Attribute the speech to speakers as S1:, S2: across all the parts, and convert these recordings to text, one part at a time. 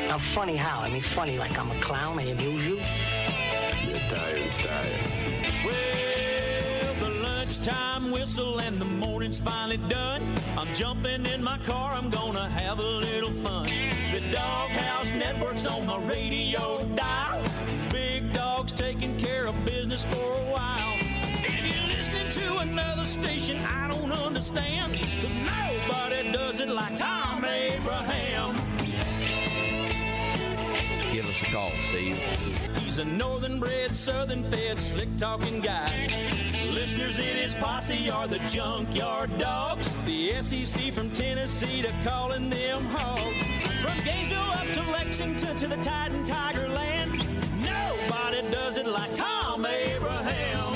S1: Now, funny how? I mean, funny like I'm a clown, I amuse you?
S2: You're tired.
S3: Well, the lunchtime whistle and the morning's finally done. I'm jumping in my car, I'm gonna have a little fun. The Doghouse Network's on my radio dial. Big Dog's taking care of business for a while. If you're listening to another station I don't understand, 'cause nobody does it like Thom Abraham.
S4: Give us a call, Steve.
S3: He's a northern-bred, southern-fed, slick-talking guy. Listeners in his posse are the junkyard dogs. The SEC from Tennessee to calling them hogs. From Gainesville up to Lexington to the Titan Tiger Land, nobody does it like Thom Abraham.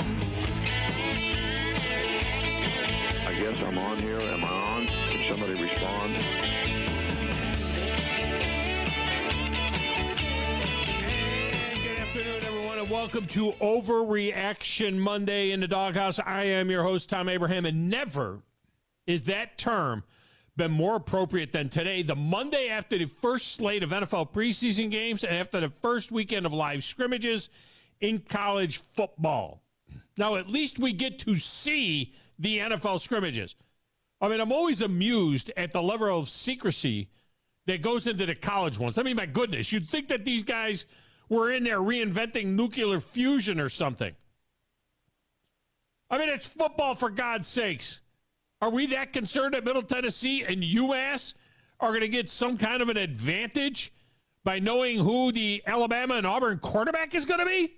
S2: I guess I'm on here. Am I on? Can somebody respond?
S5: Welcome to Overreaction Monday in the Doghouse. I am your host, Thom Abraham, and never is that term been more appropriate than today, the Monday after the first slate of NFL preseason games and after the first weekend of live scrimmages in college football. Now, at least we get to see the NFL scrimmages. I mean, I'm always amused at the level of secrecy that goes into the college ones. I mean, my goodness, you'd think that these guys were in there reinventing nuclear fusion or something. I mean, it's football, for God's sakes. Are we that concerned that Middle Tennessee and UMass are going to get some kind of an advantage by knowing who the Alabama and Auburn quarterback is going to be?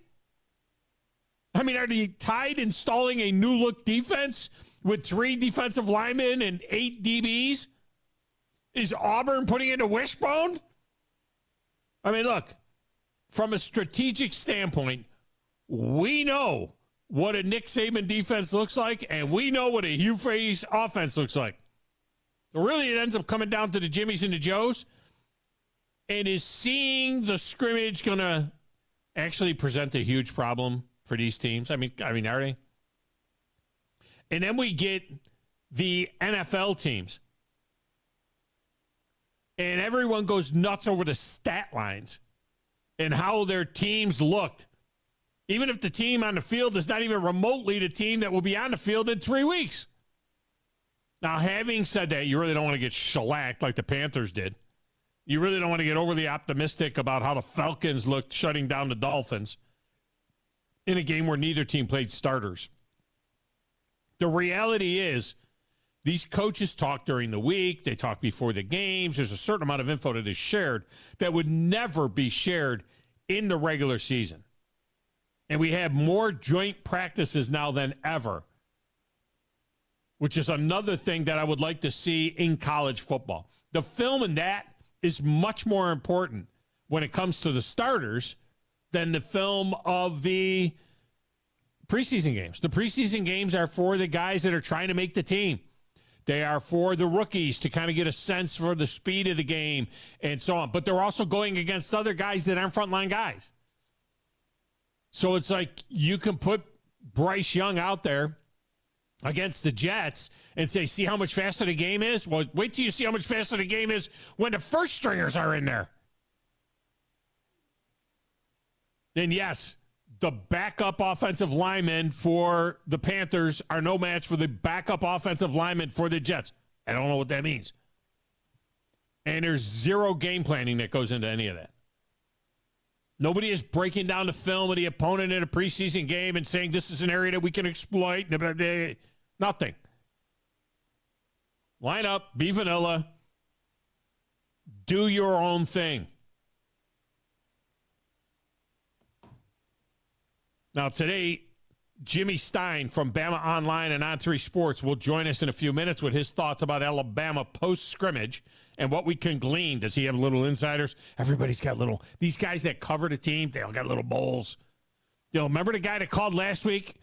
S5: I mean, are the Tide installing a new-look defense with 3 defensive linemen and 8 DBs? Is Auburn putting in a wishbone? I mean, look. From a strategic standpoint, we know what a Nick Saban defense looks like, and we know what a Hugh Freeze offense looks like. So really, it ends up coming down to the Jimmies and the Joes. And is seeing the scrimmage going to actually present a huge problem for these teams? I mean, are they? And then we get the NFL teams. And everyone goes nuts over the stat lines and how their teams looked. Even if the team on the field is not even remotely the team that will be on the field in 3 weeks. Now, having said that, you really don't want to get shellacked like the Panthers did. You really don't want to get overly optimistic about how the Falcons looked shutting down the Dolphins in a game where neither team played starters. The reality is, these coaches talk during the week. They talk before the games. There's a certain amount of info that is shared that would never be shared in the regular season. And we have more joint practices now than ever, which is another thing that I would like to see in college football. The film in that is much more important when it comes to the starters than the film of the preseason games. The preseason games are for the guys that are trying to make the team. They are for the rookies to kind of get a sense for the speed of the game and so on. But they're also going against other guys that aren't frontline guys. So it's like you can put Bryce Young out there against the Jets and say, see how much faster the game is? Well, wait till you see how much faster the game is when the first stringers are in there. Then, yes, the backup offensive linemen for the Panthers are no match for the backup offensive linemen for the Jets. I don't know what that means. And there's zero game planning that goes into any of that. Nobody is breaking down the film of the opponent in a preseason game and saying this is an area that we can exploit. Nothing. Line up, be vanilla, do your own thing. Now, today, Jimmy Stein from Bama Online and On3 Sports will join us in a few minutes with his thoughts about Alabama post-scrimmage and what we can glean. Does he have little insiders? Everybody's got little. These guys that cover the team, they all got little bowls. You know, remember the guy that called last week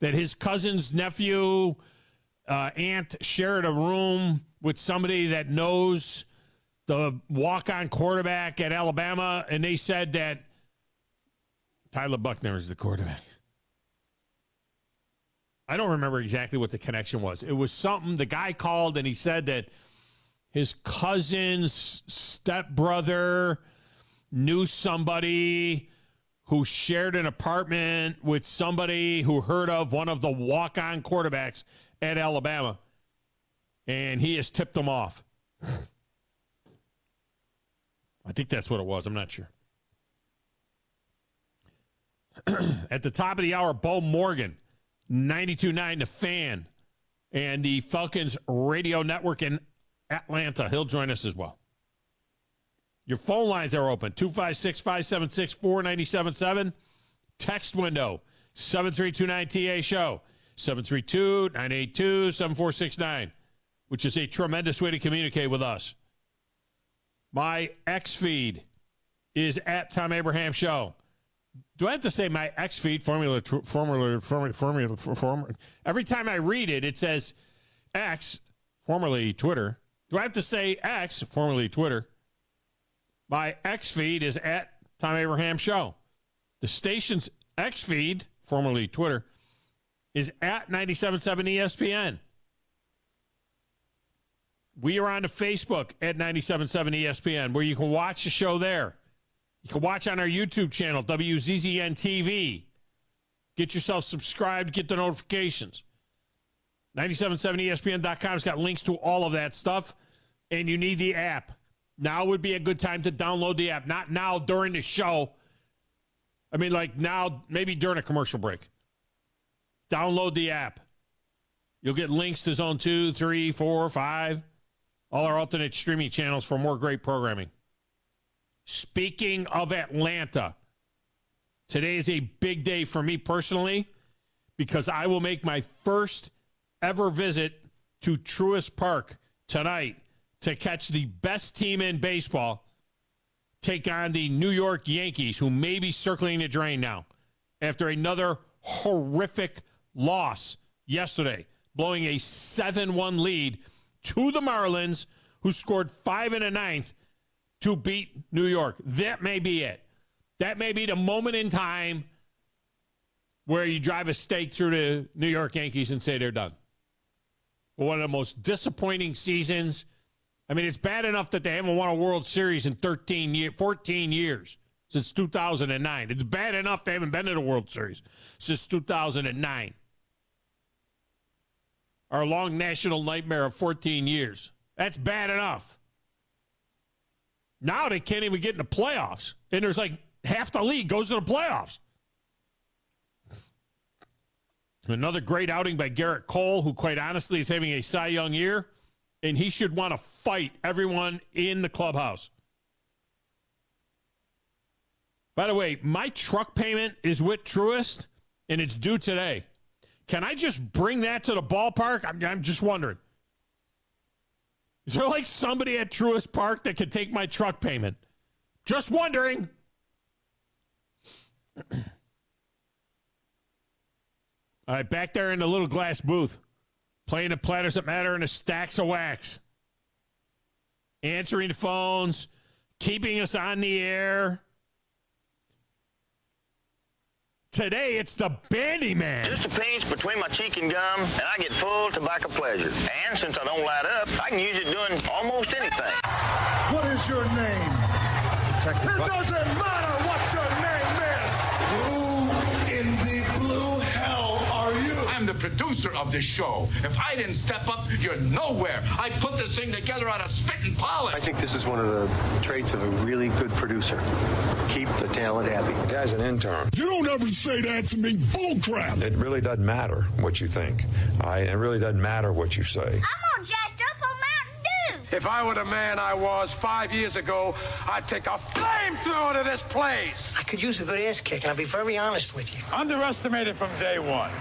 S5: that his cousin's nephew, aunt shared a room with somebody that knows the walk-on quarterback at Alabama, and they said that Tyler Buckner is the quarterback. I don't remember exactly what the connection was. It was something, the guy called and he said that his cousin's stepbrother knew somebody who shared an apartment with somebody who heard of one of the walk-on quarterbacks at Alabama, and he has tipped them off. I think that's what it was. I'm not sure. At the top of the hour, Bo Morgan, 92.9 The Fan, and the Falcons radio network in Atlanta. He'll join us as well. Your phone lines are open, 256-576-4977. Text window, 732-9TA-SHOW, 732-982-7469, which is a tremendous way to communicate with us. My X feed is at Thom Abraham Show. Do I have to say my X feed, formula? Every time I read it, it says X, formerly Twitter. Do I have to say X, formerly Twitter? My X feed is at Thom Abraham Show. The station's X feed, formerly Twitter, is at 97.7 ESPN. We are on the Facebook at 97.7 ESPN, where you can watch the show there. You can watch on our YouTube channel, WZZN TV. Get yourself subscribed, get the notifications. 977ESPN.com's got links to all of that stuff, and you need the app. Now would be a good time to download the app. Not now during the show. I mean, like now, maybe during a commercial break. Download the app. You'll get links to Zone 2, 3, 4, 5, all our alternate streaming channels for more great programming. Speaking of Atlanta, today is a big day for me personally because I will make my first ever visit to Truist Park tonight to catch the best team in baseball take on the New York Yankees, who may be circling the drain now after another horrific loss yesterday, blowing a 7-1 lead to the Marlins, who scored 5 in the ninth to beat New York. That may be it. That may be the moment in time where you drive a stake through the New York Yankees and say they're done. One of the most disappointing seasons. I mean, it's bad enough that they haven't won a World Series in 14 years, since 2009. It's bad enough they haven't been to the World Series since 2009. Our long national nightmare of 14 years. That's bad enough. Now they can't even get in the playoffs. And there's like half the league goes to the playoffs. Another great outing by Garrett Cole, who quite honestly is having a Cy Young year. And he should want to fight everyone in the clubhouse. By the way, my truck payment is with Truist, and it's due today. Can I just bring that to the ballpark? I'm just wondering. Is there like somebody at Truist Park that could take my truck payment? Just wondering. All right, back there in the little glass booth, playing the Platters That Matter and the Stacks of Wax, answering the phones, keeping us on the air. Today, it's the Bandy Man.
S6: Just a pinch between my cheek and gum, and I get full tobacco pleasure. And since I don't light up, I can use it doing almost anything.
S7: What is your name?
S8: Detective.
S7: It doesn't matter what your name is. Who in the blue hell are you?
S8: I'm the producer of this show. If I didn't step up, you're nowhere. I put this thing together out of spit and polish.
S9: I think this is one of the traits of a really good producer. Keep the talent happy.
S10: The guy's an intern.
S7: You don't ever say that to me. Bullcrap.
S10: It really doesn't matter what you think. It really doesn't matter what you say.
S11: I'm all jacked up on Mountain Dew.
S8: If I were the man I was 5 years ago, I'd take a flamethrower to this place.
S1: I could use a good ass kick, and I'll be very honest with you.
S8: Underestimated from day one.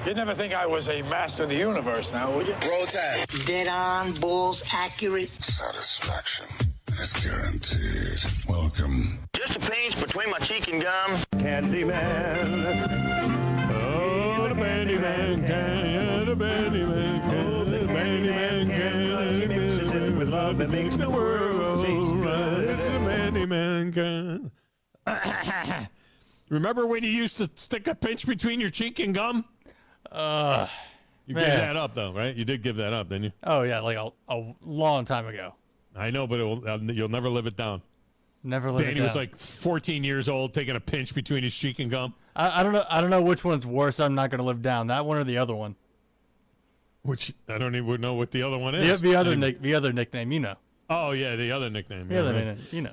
S8: You'd never think I was a master of the universe now, would you?
S7: Roll tide.
S1: Dead on, balls accurate.
S7: Satisfaction is guaranteed. Welcome.
S6: Just a pinch between my cheek and gum.
S5: Candyman. Oh, the Bandyman can. The Bandyman can. The Bandyman can. With love that makes the world right. The Bandyman can. Remember when you used to stick a pinch between your cheek and gum? You gave that up, though, right? You did give that up, didn't you?
S12: Oh, yeah, like a long time ago.
S5: I know, but you'll never live it down.
S12: Never live it
S5: Danny
S12: down.
S5: was like 14 years old, taking a pinch between his cheek and gum.
S12: I don't know which one's worse. I'm not going to live down, that one or the other one.
S5: Which I don't even know what the other one is.
S12: The other nickname, you know.
S5: Oh yeah, the other nickname.
S12: The other nickname, you know.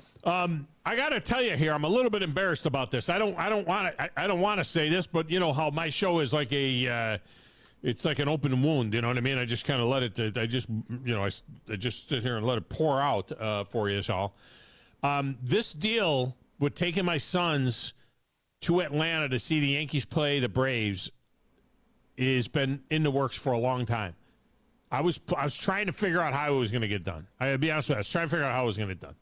S5: I got to tell you here, I'm a little bit embarrassed about this. I don't want to say this, but you know how my show is like it's like an open wound. You know what I mean? I just kind of let it. I just sit here and let it pour out for you all. This deal with taking my sons to Atlanta to see the Yankees play the Braves has been in the works for a long time. I was trying to figure out how it was going to get done. I'll be honest with you. I was trying to figure out how it was going to get done.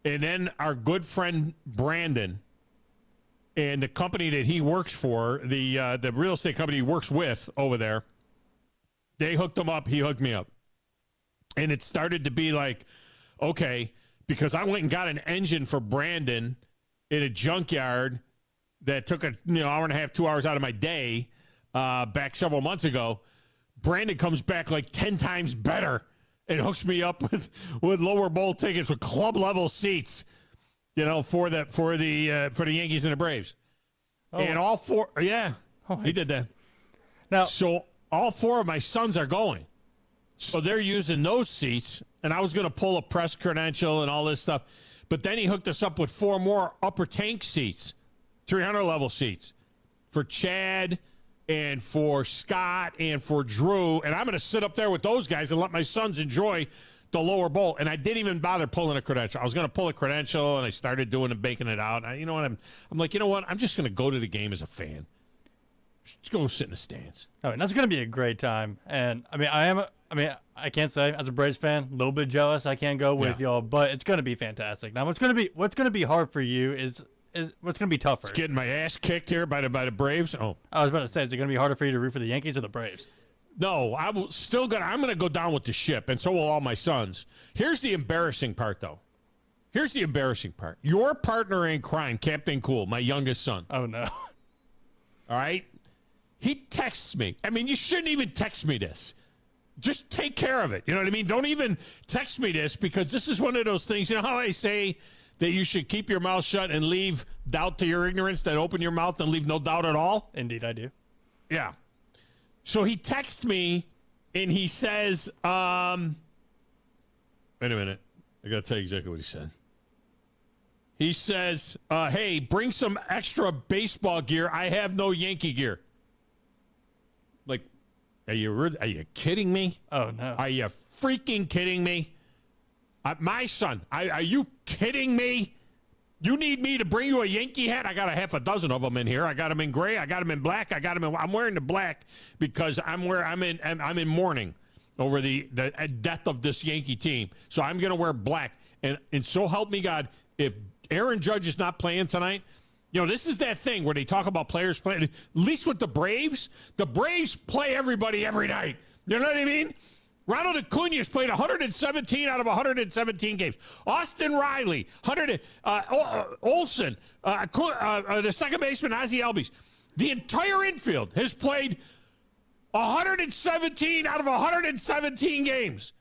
S5: And then our good friend Brandon and the company that he works for, the real estate company he works with over there, they hooked him up. He hooked me up. And it started to be like, okay, because I went and got an engine for Brandon in a junkyard that took hour and a half, 2 hours out of my day back several months ago. Brandon comes back like 10 times better and hooks me up with lower bowl tickets with club level seats, for the Yankees and the Braves. Oh. And all four, he did that.
S12: Now,
S5: so all four of my sons are going. So they're using those seats, and I was going to pull a press credential and all this stuff. But then he hooked us up with 4 more upper tank seats, 300 level seats for Chad and for Scott and for Drew. And I'm going to sit up there with those guys and let my sons enjoy the lower bowl. And I didn't even bother pulling a credential. I was going to pull a credential, and I started doing and baking it out. I'm like, you know what? I'm just going to go to the game as a fan. Just go sit in the stands.
S12: Oh, and that's going to be a great time. And I can't say as a Braves fan, a little bit jealous. I can't go with y'all, but it's going to be fantastic. Now, what's going to be hard for you is what's going to be tougher.
S5: It's getting my ass kicked here by the Braves. Oh,
S12: I was about to say, is it going to be harder for you to root for the Yankees or the Braves?
S5: No, I'm going to go down with the ship, and so will all my sons. Here's the embarrassing part, though. Here's the embarrassing part. Your partner in crime, Captain Cool, my youngest son.
S12: Oh no!
S5: All right, he texts me. I mean, you shouldn't even text me this. Just take care of it. You know what I mean? Don't even text me this, because this is one of those things. You know how I say that you should keep your mouth shut and leave doubt to your ignorance, then open your mouth and leave no doubt at all?
S12: Indeed, I do.
S5: Yeah. So he texts me, and he says, wait a minute. I got to tell you exactly what he said. He says, hey, bring some extra baseball gear. I have no Yankee gear. Like, are you kidding me?
S12: Oh, no.
S5: Are you freaking kidding me? My son, are you kidding me? You need me to bring you a Yankee hat? I got a half a dozen of them in here. I got them in gray. I got them in black. I'm wearing the black because I'm in mourning over the death of this Yankee team. So I'm going to wear black. And so help me God, if Aaron Judge is not playing tonight, this is that thing where they talk about players playing. At least with the Braves play everybody every night. You know what I mean? Ronald Acuña's played 117 out of 117 games. Austin Riley, Olsen, the second baseman, Ozzie Albies. The entire infield has played 117 out of 117 games.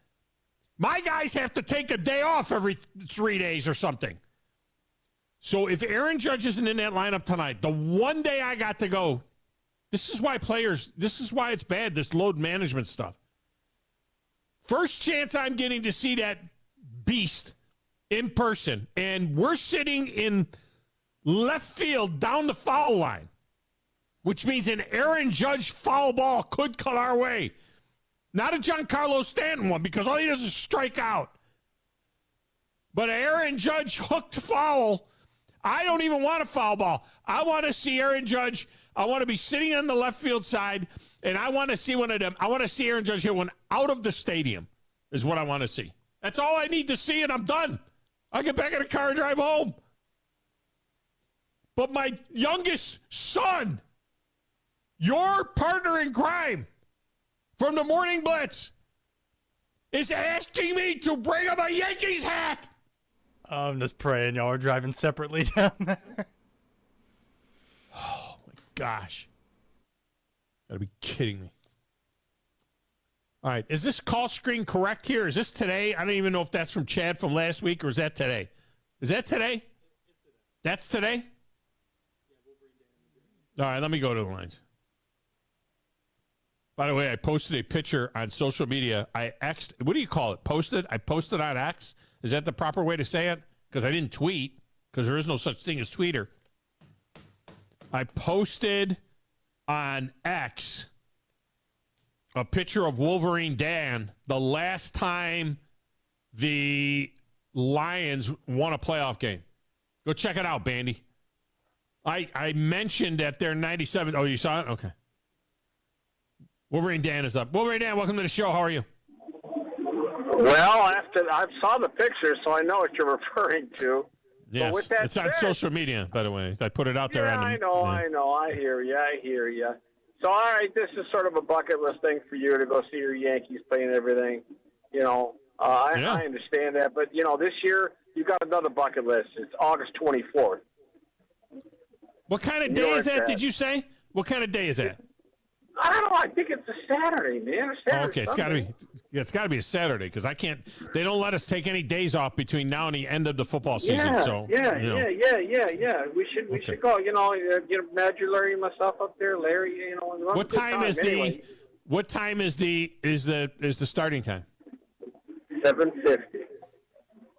S5: My guys have to take a day off every 3 days or something. So if Aaron Judge isn't in that lineup tonight, the one day I got to go, this is why it's bad, this load management stuff. First chance I'm getting to see that beast in person, and we're sitting in left field down the foul line, which means an Aaron Judge foul ball could cut our way. Not a Giancarlo Stanton one, because all he does is strike out. But Aaron Judge hooked foul. I don't even want a foul ball. I want to see Aaron Judge. I want to be sitting on the left field side, and I want to see one of them. I want to see Aaron Judge hit one out of the stadium is what I want to see. That's all I need to see, and I'm done. I'll get back in the car and drive home. But my youngest son, your partner in crime from the Morning Blitz, is asking me to bring him a Yankees hat.
S12: I'm just praying y'all are driving separately down there.
S5: Oh, my gosh. Gotta be kidding me. All right, is this call screen correct here? Is this today? I don't even know if that's from Chad from last week, or is that today? Is that today? That's today? All right, let me go to the lines. By the way, I posted a picture on social media. I X'd. What do you call it? Posted? I posted on X. Is that the proper way to say it? Because I didn't tweet, because there is no such thing as Twitter. I posted on X a picture of Wolverine Dan the last time the Lions won a playoff game. Go check it out, Bandy. I mentioned that they're 97. Oh, you saw it? Okay. Wolverine Dan is up. Wolverine Dan, welcome to the show. How are you?
S13: Well, I saw the picture, so I know what you're referring to.
S5: Yes,
S13: with that
S5: it's on social media, by the way. I put it out there.
S13: Yeah, I know. I hear you. So, all right, this is sort of a bucket list thing for you to go see your Yankees play and everything. I understand that. But, this year you got another bucket list. It's August 24th.
S5: What kind of day is that, did you say? What kind of day is that?
S13: I don't know. I think it's a Saturday, man.
S5: Okay, it's got to be a Saturday because I can't. They don't let us take any days off between now and the end of the football season.
S13: Yeah. We should go. Imagine Larry and myself up there. Larry,
S5: What time is
S13: anyway.
S5: What time is the starting time?
S13: 7:50.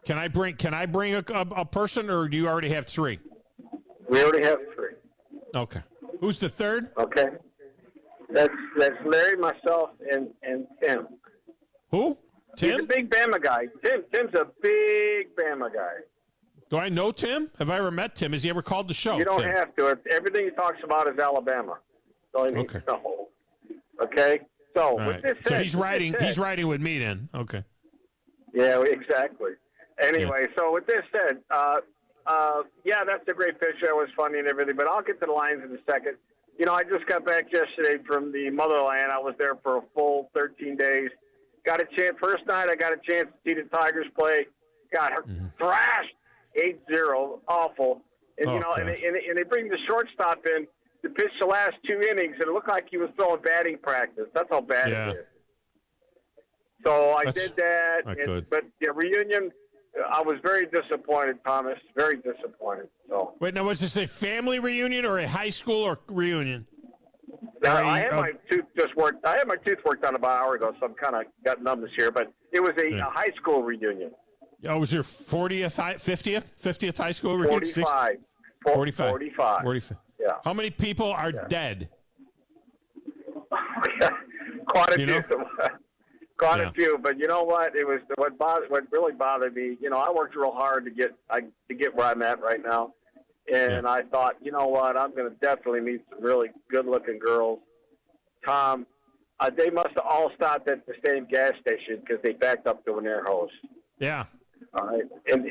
S5: Can I bring a person, or do you already have three?
S13: We already have three.
S5: Okay. Who's the third?
S13: Okay. That's Larry, myself, and Tim.
S5: Who? Tim?
S13: He's a big Bama guy. Tim's a big Bama guy.
S5: Do I know Tim? Have I ever met Tim? Has he ever called the show?
S13: You don't
S5: Tim?
S13: have to. Everything he talks about is Alabama. So he needs to know. Okay? So, with this said,
S5: he's riding with me then. Okay.
S13: Yeah, exactly. Anyway, so with this said, that's a great picture. It was funny and everything, but I'll get to the lines in a second. I just got back yesterday from the motherland. I was there for a full 13 days. First night I got a chance to see the Tigers play. Got thrashed 8-0, awful. And, and they bring the shortstop in to pitch the last 2 innings, and it looked like he was throwing batting practice. That's how bad it is. So I did that. But the reunion, I was very disappointed, Thomas. Very disappointed. So
S5: wait, now was this a family reunion or a high school or reunion?
S13: I had my tooth worked on about an hour ago, so I'm kind of got numb this year. But it was a high school reunion.
S5: Oh, was your 40th, 50th high school reunion? 45.
S13: Yeah.
S5: How many people are dead?
S13: Quite a few. Quite a few, but you know what? It was what really bothered me. I worked real hard to get where I'm at right now, and I thought, you know what? I'm going to definitely meet some really good-looking girls. Thom, they must have all stopped at the same gas station because they backed up to an air hose.
S5: Yeah.
S13: All right, and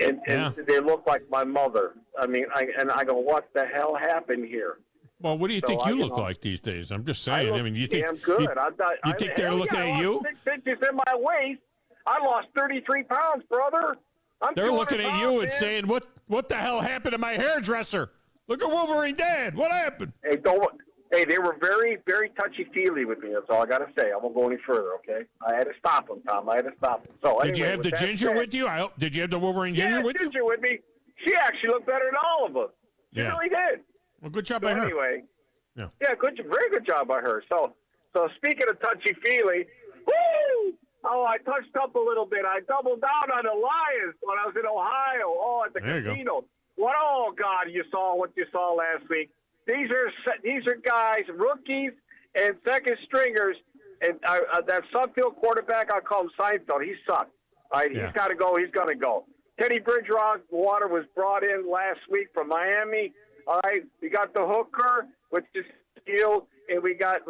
S13: they look like my mother. I mean, I go, what the hell happened here?
S5: Well, what do you think you look like these days? I'm just saying. I mean, you think
S13: damn good.
S5: You think they're looking at you?
S13: 6 inches in my waist. I lost 33 pounds, brother.
S5: They're looking at you and saying, "What the hell happened to my hairdresser? Look at Wolverine Dad. What happened?"
S13: Hey, they were very, very touchy-feely with me. That's all I got to say. I won't go any further, okay? I had to stop them, Thom. I had to stop them. So
S5: did you have the ginger with you? Did you have the Wolverine ginger with you?
S13: Ginger with me. She actually looked better than all of us. She really did.
S5: Well, good job by her.
S13: Anyway. Yeah, very good job by her. So speaking of touchy-feely, woo! Oh, I touched up a little bit. I doubled down on the Lions when I was in Ohio. Oh, at the casino. What? Oh, God, you saw what you saw last week. These are guys, rookies and second stringers. And that Sudfeld quarterback, I'll call him Seinfeld. He sucked. All right, he's got to go. He's going to go. Teddy Bridgewater was brought in last week from Miami. All right, we got the hooker, which is Steele, and we got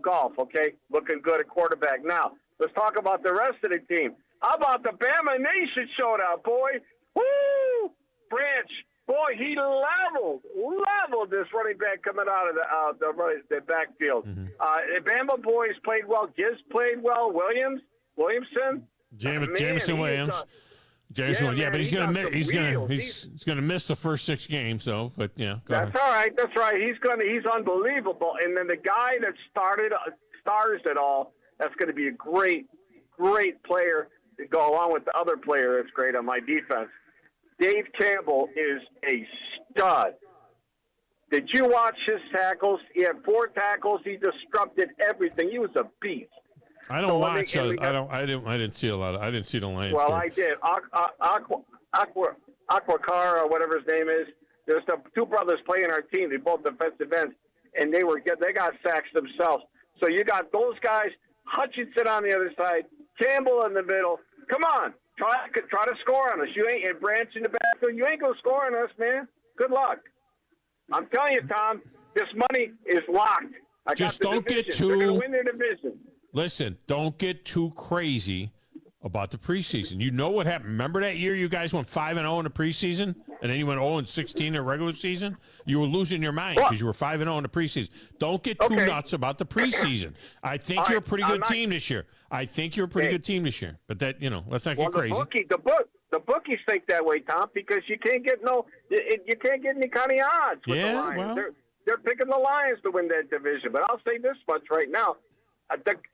S13: Golf. Okay, looking good at quarterback. Now let's talk about the rest of the team. How about the Bama Nation showdown, boy? Woo! Branch, boy, he leveled this running back coming out of the backfield. The Bama boys played well. Gibbs played well. Williamson,
S5: Jameson Williams. But he's gonna miss the first 6 games though. But
S13: that's all right. That's right. He's unbelievable. And then the guy that stars it all, that's going to be a great player to go along with the other player that's great on my defense. Dave Campbell is a stud. Did you watch his tackles? He had 4 tackles. He disrupted everything. He was a beast.
S5: I don't watch. I didn't see a lot. I didn't see the Lions.
S13: Well,
S5: game.
S13: I did. Aquacar, or whatever his name is. There's the 2 brothers playing our team. They both defensive ends, and they got sacks themselves. So you got those guys. Hutchinson on the other side. Campbell in the middle. Come on, try to score on us. You ain't, and Branch in the backfield. You ain't gonna score on us, man. Good luck. I'm telling you, Tom, this money is locked.
S5: Just don't get too.
S13: They're gonna win their division.
S5: Listen, don't get too crazy about the preseason. You know what happened. Remember that year you guys went 5-0 in the preseason, and then you went 0-16 in the regular season? You were losing your mind because you were 5-0 in the preseason. Don't get too nuts about the preseason. I think you're a pretty good team this year. I think you're a pretty good team this year. But that, let's not get crazy.
S13: The bookies think that way, Tom, because you can't get any kind of odds with the Lions.
S5: Well,
S13: they're picking the Lions to win that division. But I'll say this much right now.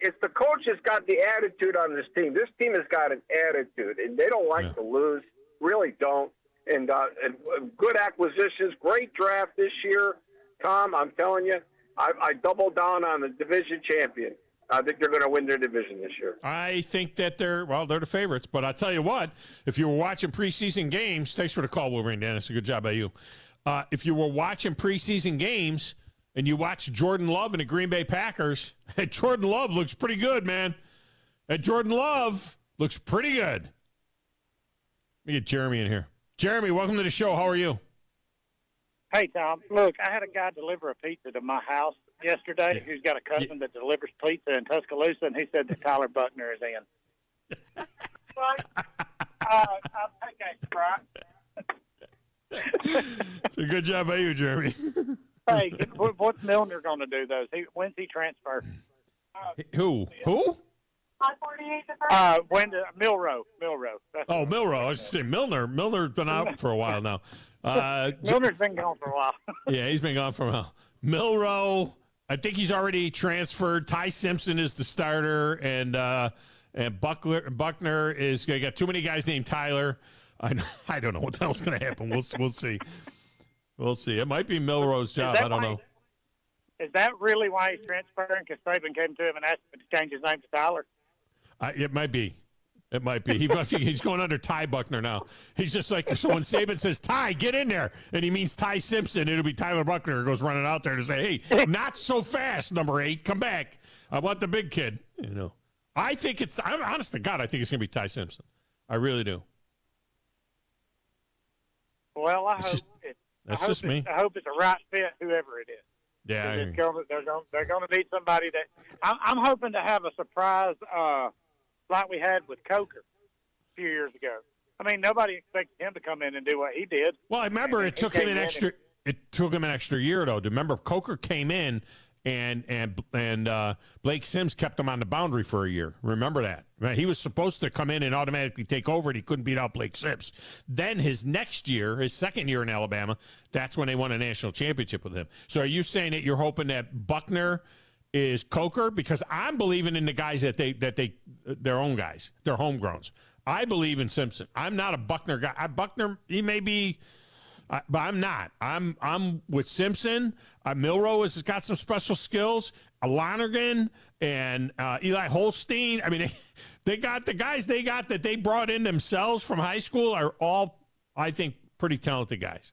S13: It's the coach has got the attitude on this team. This team has got an attitude, and they don't like to lose. Really don't. And good acquisitions, great draft this year. Tom, I'm telling you, I double down on the division champion. I think they're going to win their division this year.
S5: I think that they're the favorites. But I'll tell you what, if you were watching preseason games, thanks for the call, Wolverine Dennis. A good job by you. If you were watching preseason games and you watched Jordan Love and the Green Bay Packers, Jordan Love looks pretty good, man. Jordan Love looks pretty good. Let me get Jeremy in here. Jeremy, welcome to the show. How are you?
S14: Hey, Tom. Look, I had a guy deliver a pizza to my house yesterday who's got a cousin that delivers pizza in Tuscaloosa, and he said that Tyler Buckner is in. I'll take that, right?
S5: It's a good job by you, Jeremy.
S14: Hey, what's Milner going to do, though? When's he transfer?
S5: Who?
S14: Milrow.
S5: Milrow. I was just saying Milner. Milner's been out for a while now.
S14: Milner's been gone for a while.
S5: Yeah, he's been gone for a while. Milrow, I think he's already transferred. Ty Simpson is the starter, and Buckner is. They got too many guys named Tyler. I don't know what the hell's going to happen. We'll see. We'll see. It might be Milrow's job. I don't know.
S14: Is that really why he's transferring? Because Saban came to him and asked him to change his name to Tyler?
S5: It might be. It might be. He's going under Ty Buckner now. He's just like, so when Saban says, Ty, get in there, and he means Ty Simpson, it'll be Tyler Buckner who goes running out there to say, hey, not so fast, number 8. Come back. I want the big kid. I think I'm honest to God, I think it's going to be Ty Simpson. I really do.
S14: Well, I hope it's a right fit, whoever it is.
S5: Yeah,
S14: they're going to need somebody that I'm hoping to have a surprise like we had with Coker a few years ago. I mean, nobody expected him to come in and do what he did.
S5: Well, I remember it took him an extra year though. Remember, Coker came in and Blake Sims kept him on the boundary for a year. Remember that? Right? He was supposed to come in and automatically take over, and he couldn't beat out Blake Sims. Then his next year, his second year in Alabama, that's when they won a national championship with him. So are you saying that you're hoping that Buckner is Coker? Because I'm believing in the guys that their own guys, they're homegrowns. I believe in Simpson. I'm not a Buckner guy. Buckner, he may be. But I'm not. I'm with Simpson. Milrow has got some special skills. Lonergan and Eli Holstein. I mean, they got the guys they got that they brought in themselves from high school are all, I think, pretty talented guys.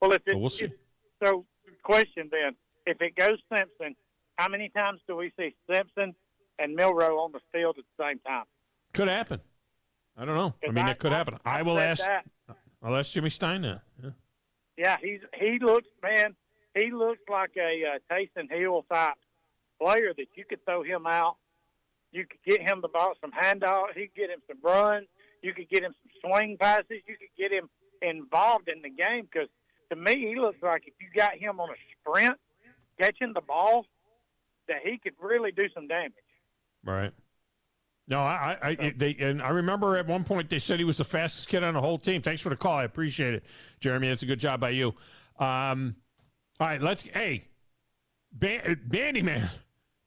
S14: Well,
S5: we'll see.
S14: So, question then: if it goes Simpson, how many times do we see Simpson and Milrow on the field at the same time?
S5: Could happen. I don't know. I mean, that could happen. I will ask. I'll ask Jimmy Stein that.
S14: Yeah, he looks like a Taysom Hill type player that you could throw him out. You could get him the ball, some handoff. He could get him some runs. You could get him some swing passes. You could get him involved in the game because to me he looks like if you got him on a sprint catching the ball that he could really do some damage. Right.
S5: No, I remember at one point they said he was the fastest kid on the whole team. Thanks for the call. I appreciate it, Jeremy. That's a good job by you. All right, Bandy Man,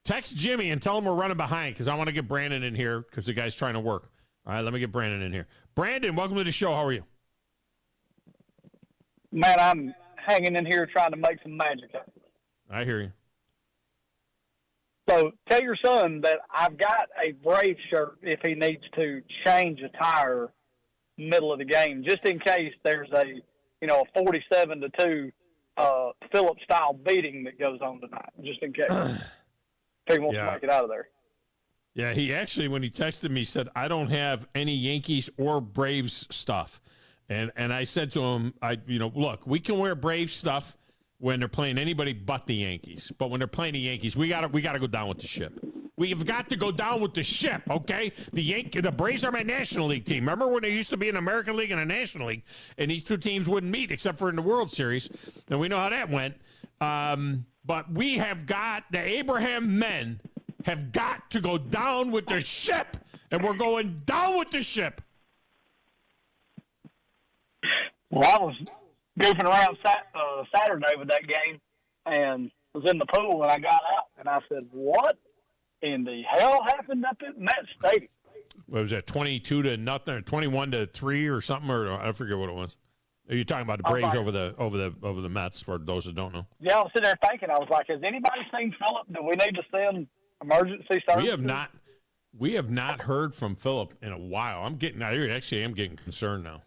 S5: text Jimmy and tell him we're running behind because I want to get Brandon in here because the guy's trying to work. All right, let me get Brandon in here. Brandon, welcome to the show. How are you?
S15: man, I'm hanging in here trying to make some magic happen.
S5: I hear you.
S15: So tell your son that I've got a Brave shirt if he needs to change a tire middle of the game, just in case there's a 47-2 Phillips style beating that goes on tonight, just in case. If he wants to make it out of there.
S5: Yeah, he actually, when he texted me, said, I don't have any Yankees or Braves stuff. And I said to him, look, we can wear Braves stuff when they're playing anybody but the Yankees. But when they're playing the Yankees, we gotta go down with the ship. We've got to go down with the ship, okay? The Braves are my National League team. Remember when there used to be an American League and a National League, and these two teams wouldn't meet except for in the World Series? And we know how that went. But we have got, the Abraham men have got to go down with the ship, and we're going down with the ship.
S15: Well, I was goofing around Saturday with that game and was in the pool, and I got out, and I said, what in the hell happened up in that stadium?
S5: What was that, 22-0 or 21-3 or something, or I forget what it was. Are you talking about the Braves over the Mets, for those that don't know?
S15: Yeah, I was sitting there thinking, I was like, has anybody seen Phillip? Do we need to send emergency services?
S5: We have not heard from Phillip in a while. I am getting concerned now.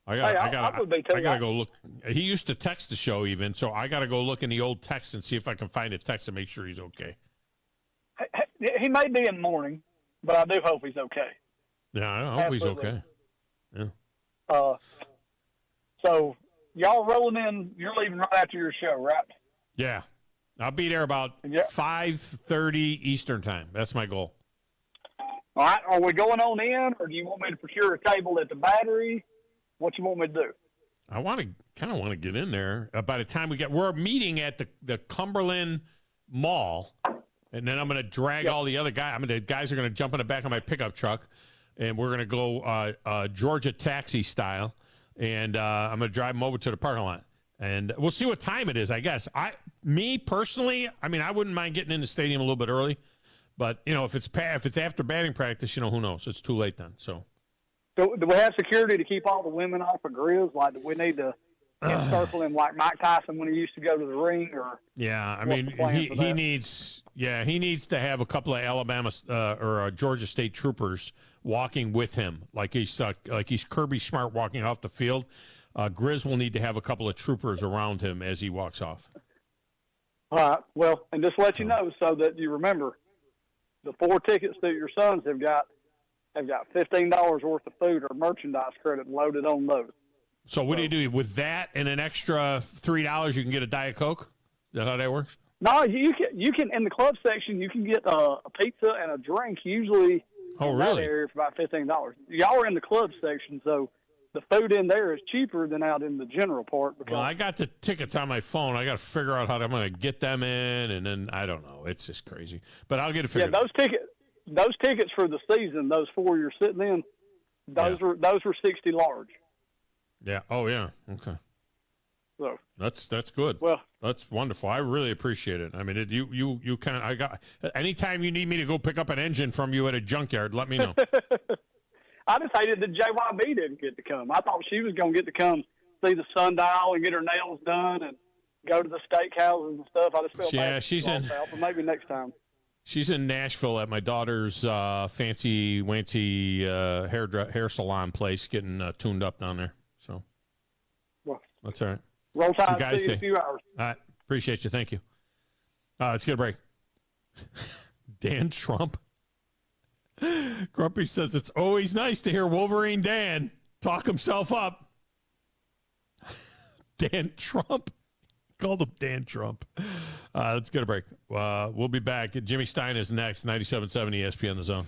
S5: I gotta go look. He used to text the show even, so I gotta go look in the old text and see if I can find a text and make sure he's okay.
S15: He may be in mourning, but I do hope he's okay.
S5: Yeah, I hope he's okay. Yeah.
S15: So y'all rolling in. You're leaving right after your show, right?
S5: Yeah, I'll be there about 5:30 Eastern time. That's my goal.
S15: All right. Are we going on in, or do you want me to procure a table at the Battery? What you want me to do?
S5: I kind of want to get in there. By the time we're meeting at the Cumberland Mall, and then I'm going to drag all the other guys. The guys are going to jump in the back of my pickup truck, and we're going to go Georgia taxi style, and I'm going to drive them over to the parking lot, and we'll see what time it is. I guess me personally, I wouldn't mind getting in the stadium a little bit early, but if it's after batting practice, who knows? It's too late then. So.
S15: Do we have security to keep all the women off of grills? Like, do we need to encircle him like Mike Tyson when he used to go to the ring? Or
S5: yeah, he needs to have a couple of Alabama or Georgia State troopers walking with him, like he's Kirby Smart walking off the field. Grizz will need to have a couple of troopers around him as he walks off.
S15: All right. Well, and just let you know so that you remember, the 4 tickets that your sons have got $15 worth of food or merchandise credit loaded on those.
S5: So what do you do with that and an extra $3? You can get a Diet Coke. Is that how that works?
S15: No, you can in the club section. You can get a pizza and a drink usually.
S5: Oh, really?
S15: That area for about $15. Y'all are in the club section, so the food in there is cheaper than out in the general part.
S5: Well, I got the tickets on my phone. I got to figure out how I'm going to get them in, and then I don't know. It's just crazy, but I'll get it figured.
S15: Yeah, those tickets for the season, those 4 you're sitting in, those were 60 large.
S5: Yeah. Oh, yeah. Okay.
S15: So
S5: that's good.
S15: Well,
S5: that's wonderful. I really appreciate it. You kind of, I got, anytime you need me to go pick up an engine from you at a junkyard, let me know.
S15: I just hated that JYB didn't get to come. I thought she was going to get to come see the sundial and get her nails done and go to the steakhouses and stuff. I just felt bad.
S5: She's in.
S15: But maybe next time.
S5: She's in Nashville at my daughter's fancy-wancy hair salon place, getting tuned up down there. So that's all right.
S15: Roll Tide. See you in a few hours.
S5: All right. Appreciate you. Thank you. Let's get a break. Dan Trump. Grumpy says it's always nice to hear Wolverine Dan talk himself up. Dan Trump. Called him Dan Trump. Let's get a break. We'll be back. Jimmy Stein is next. 97.7 ESPN The Zone.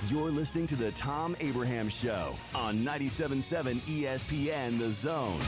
S16: You're listening to the Thom Abraham Show on 97.7 ESPN The Zone.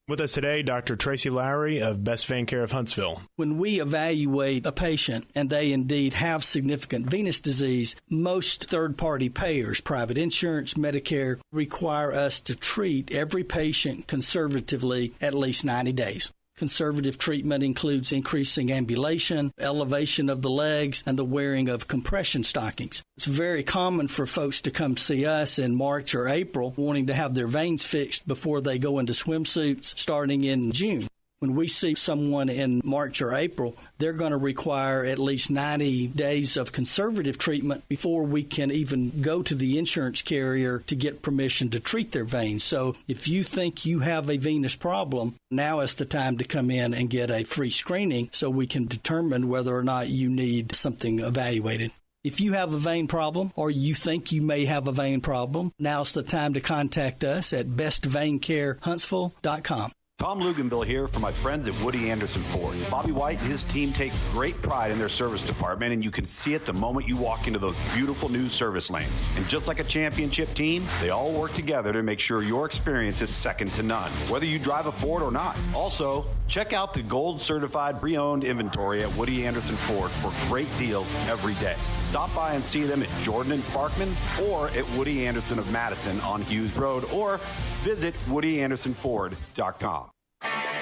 S17: With us today, Dr. Tracy Lowery of Best Vein Care of Huntsville.
S18: When we evaluate a patient and they indeed have significant venous disease, most third-party payers, private insurance, Medicare, require us to treat every patient conservatively at least 90 days. Conservative treatment includes increasing ambulation, elevation of the legs, and the wearing of compression stockings. It's very common for folks to come see us in March or April wanting to have their veins fixed before they go into swimsuits starting in June. When we see someone in March or April, they're going to require at least 90 days of conservative treatment before we can even go to the insurance carrier to get permission to treat their veins. So if you think you have a venous problem, now is the time to come in and get a free screening so we can determine whether or not you need something evaluated. If you have a vein problem or you think you may have a vein problem, now's the time to contact us at bestveincarehuntsville.com.
S19: Tom Luganbill here for my friends at Woody Anderson Ford. Bobby White and his team take great pride in their service department, and you can see it the moment you walk into those beautiful new service lanes. And just like a championship team, they all work together to make sure your experience is second to none, whether you drive a Ford or not. Also, check out the gold certified pre-owned inventory at Woody Anderson Ford for great deals every day. Stop by and see them at Jordan and Sparkman or at Woody Anderson of Madison on Hughes Road, or visit WoodyAndersonFord.com.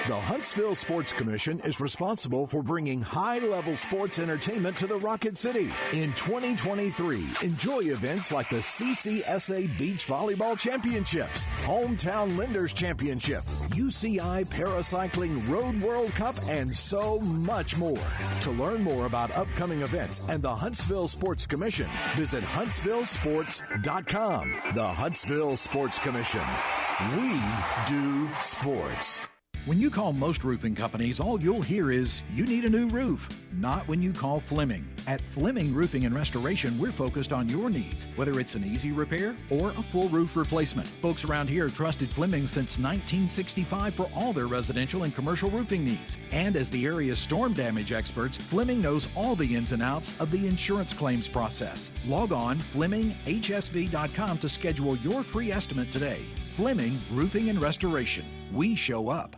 S20: The Huntsville Sports Commission is responsible for bringing high-level sports entertainment to the Rocket City. In 2023, enjoy events like the CCSA Beach Volleyball Championships, Hometown Lenders Championship, UCI Paracycling Road World Cup, and so much more. To learn more about upcoming events and the Huntsville Sports Commission, visit HuntsvilleSports.com. The Huntsville Sports Commission. We do sports.
S21: When you call most roofing companies, all you'll hear is, you need a new roof. Not when you call Fleming. At Fleming Roofing and Restoration, we're focused on your needs, whether it's an easy repair or a full roof replacement. Folks around here trusted Fleming since 1965 for all their residential and commercial roofing needs. And as the area's storm damage experts, Fleming knows all the ins and outs of the insurance claims process. Log on FlemingHSV.com to schedule your free estimate today. Fleming Roofing and Restoration. We show up.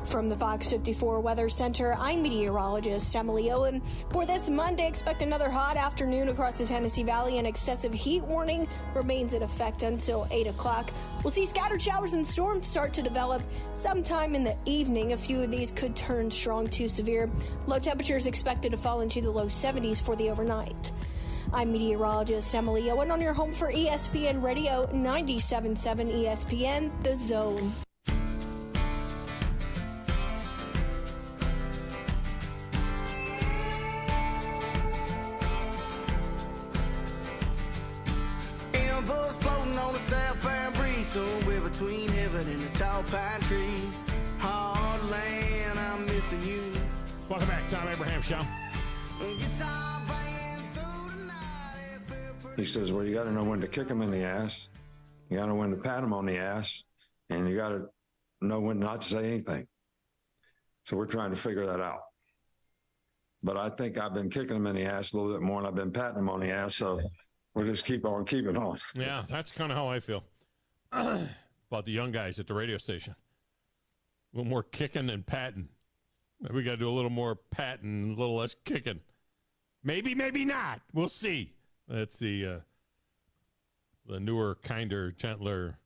S22: From the Fox 54 Weather Center, I'm meteorologist Emily Owen. For this Monday, expect another hot afternoon across the Tennessee Valley. An excessive heat warning remains in effect until 8 o'clock. We'll see scattered showers and storms start to develop sometime in the evening. A few of these could turn strong to severe. Low temperatures expected to fall into the low 70s for the overnight. I'm meteorologist Emily Owen on your home for ESPN Radio 97.7 ESPN, The Zone.
S3: Somewhere between heaven and the tall pine trees. Hard land, I'm missing you.
S5: Welcome back, Thom Abraham Show.
S2: He says, well, you got to know when to kick him in the ass. You got to know when to pat him on the ass. And you got to know when not to say anything. So we're trying to figure that out. But I think I've been kicking him in the ass a little bit more, and I've been patting him on the ass. So we'll just keep on keeping on.
S5: Yeah, that's kind of how I feel about the young guys at the radio station. A little more kicking and patting. Maybe we got to do a little more patting, a little less kicking. Maybe, maybe not. We'll see. That's the newer, kinder, gentler,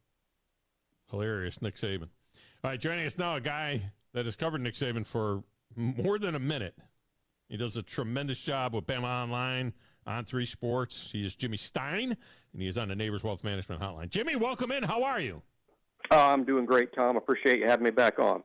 S5: hilarious Nick Saban. All right, joining us now, a guy that has covered Nick Saban for more than a minute. He does a tremendous job with Bama Online, on 3 Sports. He is Jimmy Stein, and he is on the Neighbors Wealth Management Hotline. Jimmy, welcome in. How are you?
S23: I'm doing great, Tom. Appreciate you having me back on.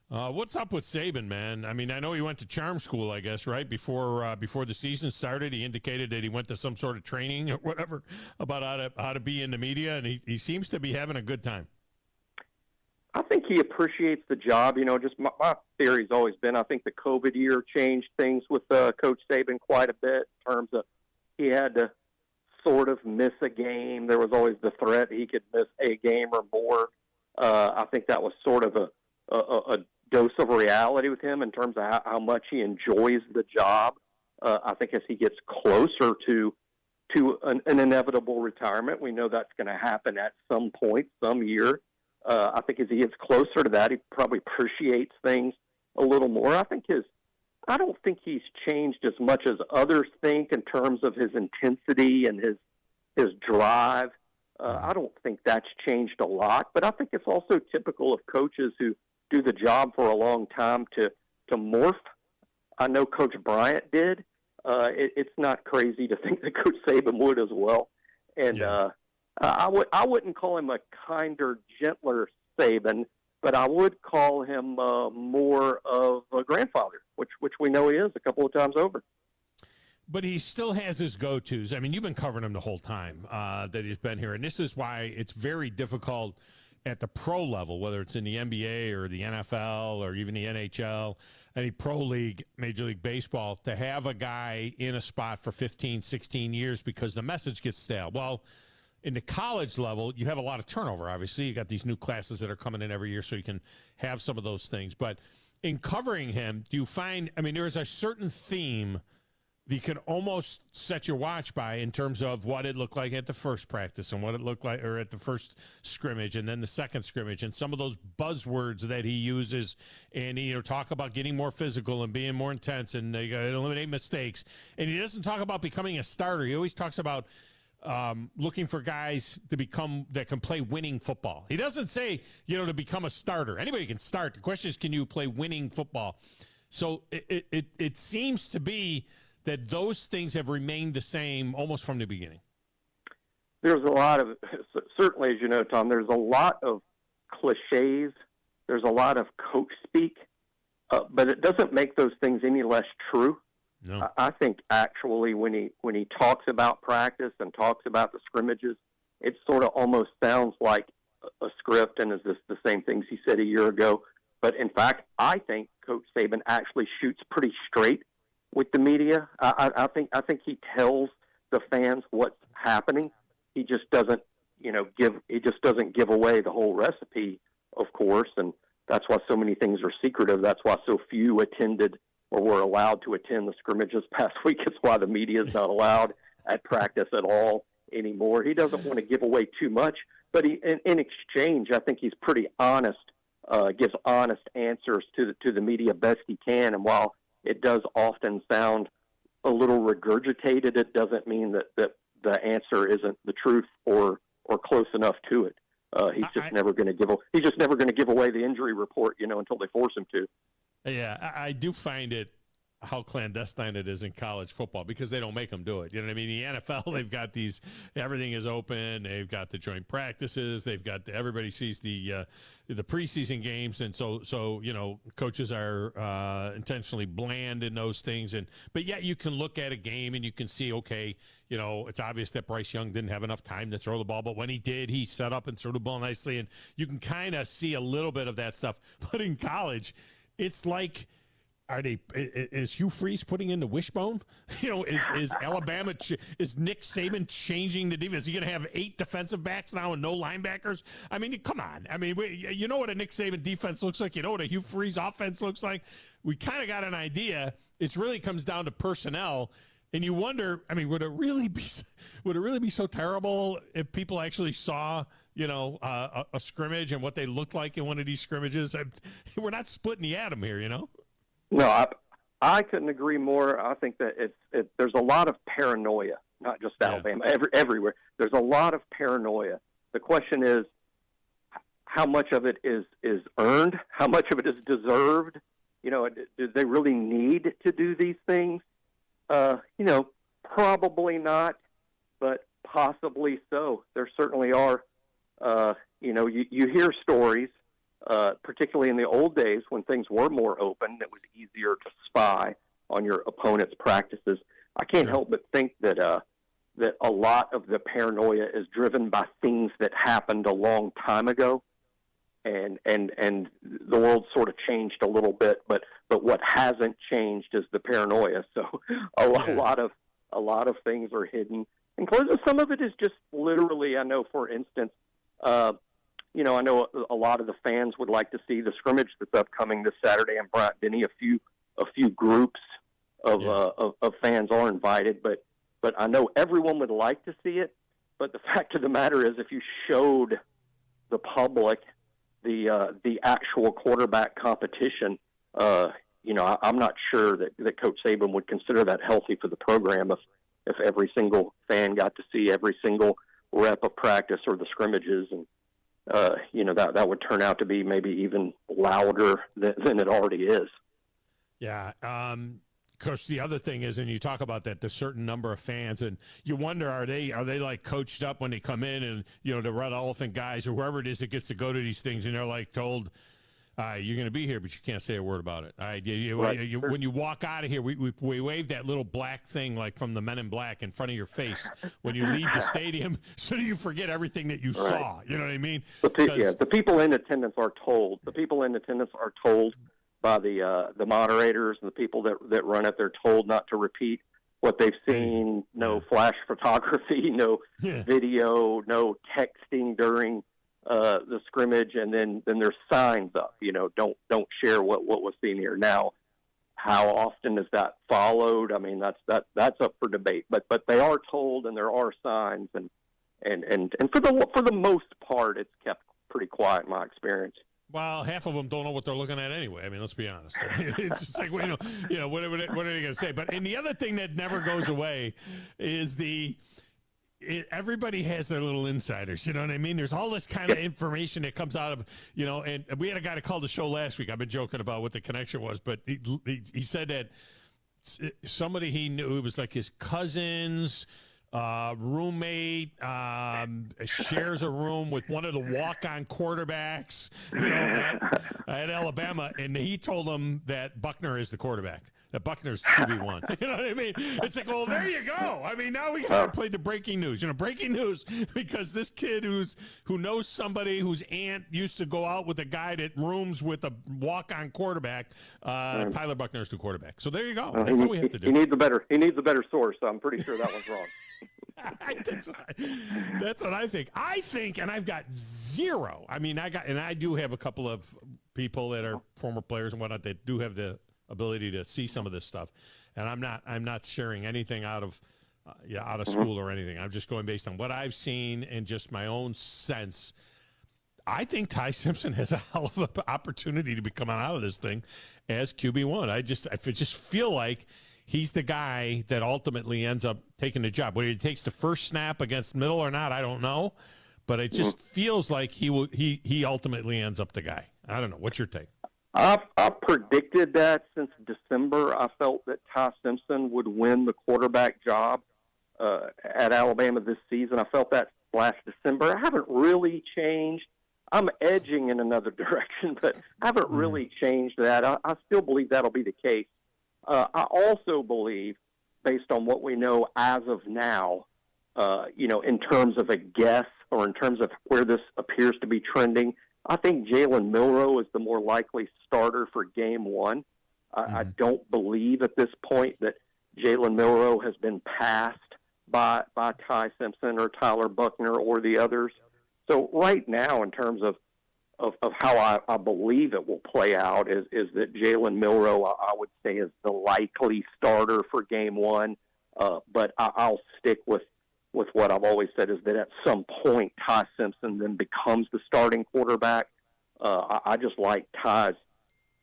S5: What's up with Saban, man? I mean, I know he went to charm school, I guess, right? Before the season started, he indicated that he went to some sort of training or whatever about how to be in the media, and he seems to be having a good time.
S23: I think he appreciates the job. You know, just my theory's always been, I think the COVID year changed things with Coach Saban quite a bit in terms of he had to sort of miss a game. There was always the threat he could miss a game or more. I think that was sort of a dose of reality with him in terms of how much he enjoys the job. I think as he gets closer to an inevitable retirement, we know that's going to happen at some point, some year. I think as he gets closer to that, he probably appreciates things a little more. I don't think he's changed as much as others think in terms of his intensity and his drive. I don't think that's changed a lot, but I think it's also typical of coaches who do the job for a long time to morph. I know Coach Bryant did. It's not crazy to think that Coach Saban would as well. And I wouldn't call him a kinder, gentler Saban, but I would call him more of a grandfather, which we know he is a couple of times over.
S5: But he still has his go-tos. I mean, you've been covering him the whole time that he's been here, and this is why it's very difficult at the pro level, whether it's in the NBA or the NFL or even the NHL, any pro league, Major League Baseball, to have a guy in a spot for 15, 16 years because the message gets stale. Well, in the college level, you have a lot of turnover, obviously. You got these new classes that are coming in every year, so you can have some of those things. But in covering him, do you find, I mean, there is a certain theme that you can almost set your watch by in terms of what it looked like at the first practice and what it looked like, or at the first scrimmage and then the second scrimmage, and some of those buzzwords that he uses, and talk about getting more physical and being more intense and eliminate mistakes. And he doesn't talk about becoming a starter. He always talks about looking for guys that can play winning football. He doesn't say, to become a starter. Anybody can start. The question is, can you play winning football? So it seems to be that those things have remained the same almost from the beginning.
S23: There's a lot of, certainly as you know, Tom, there's a lot of cliches. There's a lot of coach speak, but it doesn't make those things any less true.
S5: No.
S23: I think actually when he talks about practice and talks about the scrimmages, it sort of almost sounds like a script and is this the same things he said a year ago. But in fact, I think Coach Saban actually shoots pretty straight with the media. I think he tells the fans what's happening. He just doesn't, give away the whole recipe, of course, and that's why so many things are secretive. That's why so few attended or were allowed to attend the scrimmages past week. It's why the media is not allowed at practice at all anymore. He doesn't want to give away too much, but in exchange, I think he's pretty honest, gives honest answers to the media best he can. And while it does often sound a little regurgitated, it doesn't mean that the answer isn't the truth or close enough to it. He's just never going to give away the injury report, until they force him to.
S5: Yeah, I do find it how clandestine it is in college football because they don't make them do it. You know what I mean? The NFL, they've got everything is open. They've got the joint practices. They've got everybody sees the preseason games, and so coaches are intentionally bland in those things. But yet you can look at a game and you can see, okay, it's obvious that Bryce Young didn't have enough time to throw the ball, but when he did, he set up and threw the ball nicely, and you can kind of see a little bit of that stuff. But in college, it's like, is Hugh Freeze putting in the wishbone? Is Alabama, is Nick Saban changing the defense? Is he going to have 8 defensive backs now and no linebackers? I mean, come on. I mean, you know what a Nick Saban defense looks like. You know what a Hugh Freeze offense looks like. We kind of got an idea. It really comes down to personnel. And you wonder, I mean, would it really be so terrible if people actually saw, a scrimmage and what they looked like in one of these scrimmages? We're not splitting the atom here,
S23: No, I couldn't agree more. I think that there's a lot of paranoia, not just Alabama, everywhere. There's a lot of paranoia. The question is, how much of it is earned? How much of it is deserved? Do they really need to do these things? Probably not, but possibly so. There certainly are. You hear stories. Particularly in the old days when things were more open, it was easier to spy on your opponent's practices. I can't help but think that a lot of the paranoia is driven by things that happened a long time ago, and the world sort of changed a little bit, but what hasn't changed is the paranoia. So a lot of things are hidden, including some of it is just literally. I know, for instance. I know a lot of the fans would like to see the scrimmage that's upcoming this Saturday in Bryant-Denny. A few groups of fans are invited, but I know everyone would like to see it. But the fact of the matter is, if you showed the public the actual quarterback competition, I'm not sure that Coach Saban would consider that healthy for the program if every single fan got to see every single rep of practice or the scrimmages and that would turn out to be maybe even louder than it already is.
S5: Yeah. Of course, the other thing is, and you talk about that, the certain number of fans, and you wonder, are they like coached up when they come in, and the Red Elephant guys or whoever it is that gets to go to these things, and they're like told, you're going to be here, but you can't say a word about it. Right. When you walk out of here, we wave that little black thing like from the Men in Black in front of your face when you leave the stadium, so you forget everything that you saw. You know what I mean?
S23: The people in attendance are told. The people in attendance are told by the moderators and the people that run it. They're told not to repeat what they've seen. No flash photography, no video, no texting during the scrimmage, and then there's signs up. Don't share what was seen here. Now, how often is that followed? I mean, that's up for debate. But they are told, and there are signs, and for the most part, it's kept pretty quiet in my experience.
S5: Well, half of them don't know what they're looking at anyway. I mean, let's be honest. I mean, it's just like, what are they going to say? But and the other thing that never goes away is everybody has their little insiders. You know what I mean? There's all this kind of information that comes out of, and we had a guy that called the show last week. I've been joking about what the connection was, but he said that somebody he knew, it was like his cousin's roommate shares a room with one of the walk-on quarterbacks at Alabama, and he told him that Buckner is the quarterback. That Buckner's QB1. You know what I mean? It's like, well, there you go. I mean, now we got to play the breaking news. Breaking news, because this kid who knows somebody whose aunt used to go out with a guy that rooms with a walk-on quarterback. Tyler Buckner's the quarterback. So there you go. That's all we have to do.
S23: He needs a better source. So I'm pretty sure that one's wrong.
S5: That's what I think. And I've got zero. I mean, I do have a couple of people that are former players and whatnot that do have the ability to see some of this stuff, and I'm not sharing anything out of school or anything. I'm just going based on what I've seen and just my own sense. I think Ty Simpson has a hell of an opportunity to be coming out of this thing as QB1. I just feel like he's the guy that ultimately ends up taking the job. Whether he takes the first snap against Middle or not, I don't know, but it just feels like he ultimately ends up the guy. I don't know. What's your take?
S23: I predicted that since December. I felt that Ty Simpson would win the quarterback job at Alabama this season. I felt that last December. I haven't really changed. I'm edging in another direction, but I haven't really changed that. I still believe that'll be the case. I also believe, based on what we know as of now, in terms of a guess or in terms of where this appears to be trending, I think Jalen Milroe is the more likely starter for game one. I don't believe at this point that Jalen Milroe has been passed by Ty Simpson or Tyler Buckner or the others. So right now, in terms of how I believe it will play out, is that Jalen Milroe, I would say, is the likely starter for game one. But I'll stick with what I've always said, is that at some point Ty Simpson then becomes the starting quarterback. I just like Ty's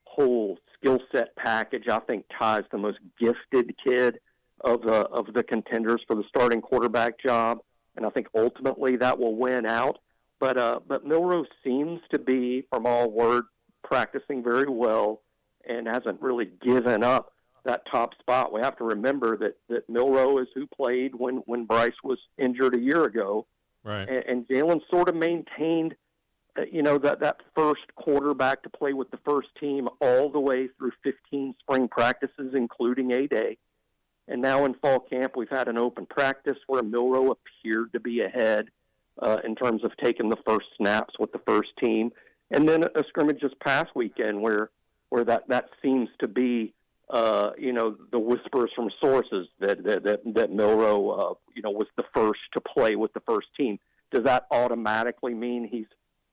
S23: whole skill set package. I think Ty's the most gifted kid of the contenders for the starting quarterback job, and I think ultimately that will win out. But Milroe seems to be, from all word, practicing very well and hasn't really given up that top spot. We have to remember that Milroe is who played when Bryce was injured a year ago.
S5: Right.
S23: And Jalen sort of maintained, that first quarterback to play with the first team all the way through 15 spring practices, including a day. And now in fall camp, we've had an open practice where Milroe appeared to be ahead in terms of taking the first snaps with the first team. And then a scrimmage this past weekend where that seems to be, the whispers from sources that Milroe, was the first to play with the first team. Does that automatically mean he's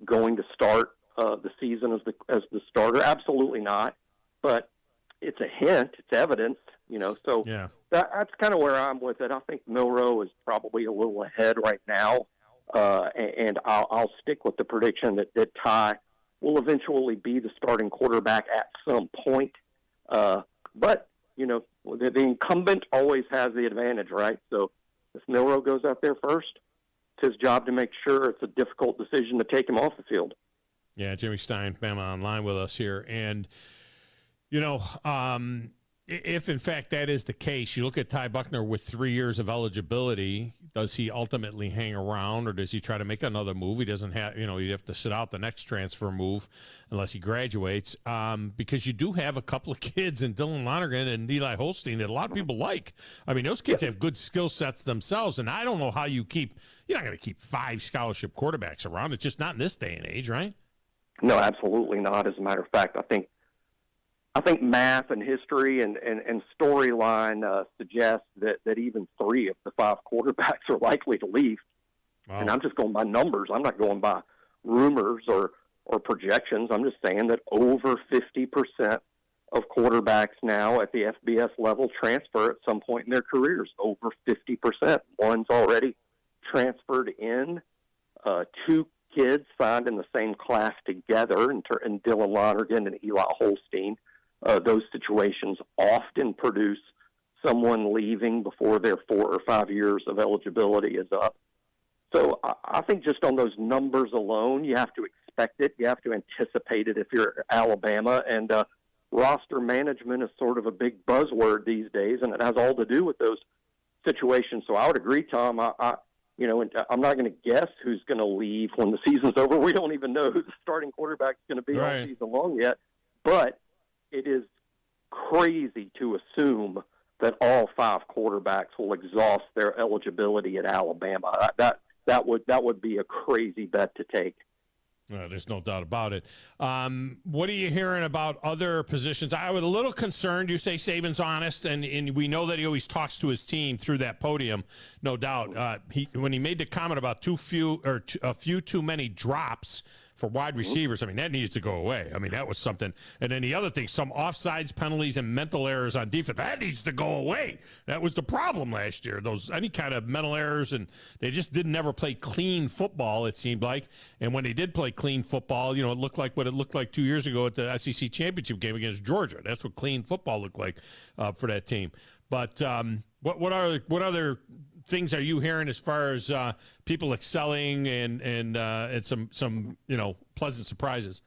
S23: going to start the season as the starter? Absolutely not. But it's a hint. It's evidence. So
S5: yeah.
S23: That's kind of where I'm with it. I think Milroe is probably a little ahead right now, and I'll stick with the prediction that Ty will eventually be the starting quarterback at some point. But, the incumbent always has the advantage, right? So if Milroe goes out there first, It's his job to make sure it's a difficult decision to take him off the field.
S5: Yeah, Jimmy Stein, Bama Online with us here. And, you know, if in fact that is the case, you look at Ty Buckner with 3 years of eligibility, does he ultimately hang around or does he try to make another move? He doesn't have, you have to sit out the next transfer move unless he graduates, because you do have a couple of kids in Dylan Lonergan and Eli Holstein that a lot of people like. I mean, those kids have good skill sets themselves, and I don't know how you're not going to keep 5 scholarship quarterbacks around. It's just not in this day and age, right?
S23: No, absolutely not. As a matter of fact, I think math and history and storyline suggest that even 3 of the 5 quarterbacks are likely to leave. Wow. And I'm just going by numbers. I'm not going by rumors or projections. I'm just saying that over 50% of quarterbacks now at the FBS level transfer at some point in their careers. Over 50%. One's already transferred in. 2 kids signed in the same class together, and Dylan Lonergan and Eli Holstein. Those situations often produce someone leaving before their 4 or 5 years of eligibility is up. So I think just on those numbers alone, you have to expect it. You have to anticipate it if you're Alabama. And roster management is sort of a big buzzword these days, and it has all to do with those situations. So I would agree, Tom. I'm not going to guess who's going to leave when the season's over. We don't even know who the starting quarterback is going to be all season long yet. But it is crazy to assume that all 5 quarterbacks will exhaust their eligibility at Alabama. That would be a crazy bet to take.
S5: There's no doubt about it. What are you hearing about other positions? I was a little concerned. You say Saban's honest, and we know that he always talks to his team through that podium, no doubt. When he made the comment about a few too many drops for wide receivers, I mean, that needs to go away. I mean, that was something. And then the other thing, some offsides penalties and mental errors on defense, that needs to go away. That was the problem last year. Any kind of mental errors, and they just didn't ever play clean football, it seemed like. And when they did play clean football, it looked like what it looked like 2 years ago at the SEC championship game against Georgia. That's what clean football looked like for that team. But what other things are you hearing as far as people excelling and some pleasant surprises?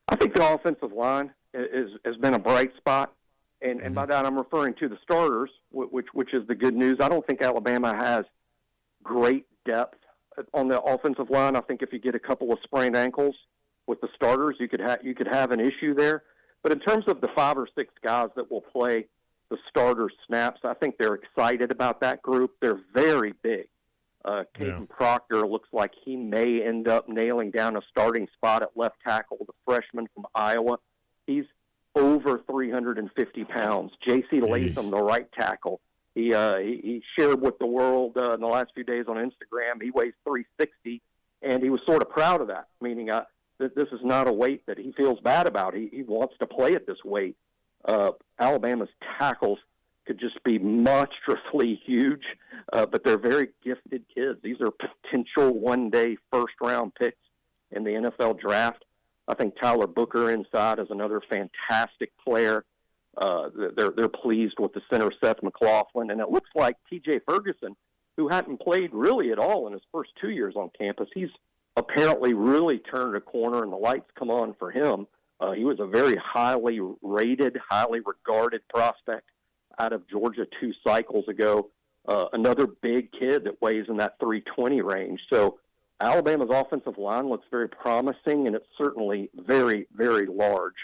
S23: I think the offensive line has been a bright spot, and by that I'm referring to the starters, which is the good news. I don't think Alabama has great depth on the offensive line. I think if you get a couple of sprained ankles with the starters, you could have an issue there. But in terms of the 5 or 6 guys that will play the starter snaps, I think they're excited about that group. They're very big. Caden Proctor looks like he may end up nailing down a starting spot at left tackle, the freshman from Iowa. He's over 350 pounds. J.C. Latham, the right tackle, he shared with the world in the last few days on Instagram. He weighs 360, and he was sort of proud of that, meaning that this is not a weight that he feels bad about. He wants to play at this weight. Alabama's tackles could just be monstrously huge, but they're very gifted kids. These are potential one-day first-round picks in the NFL draft. I think Tyler Booker inside is another fantastic player. They're pleased with the center, Seth McLaughlin, and it looks like T.J. Ferguson, who hadn't played really at all in his first 2 years on campus, he's apparently really turned a corner, and the lights come on for him. He was a very highly rated, highly regarded prospect out of Georgia 2 cycles ago. Another big kid that weighs in that 320 range. So Alabama's offensive line looks very promising, and it's certainly very, very large.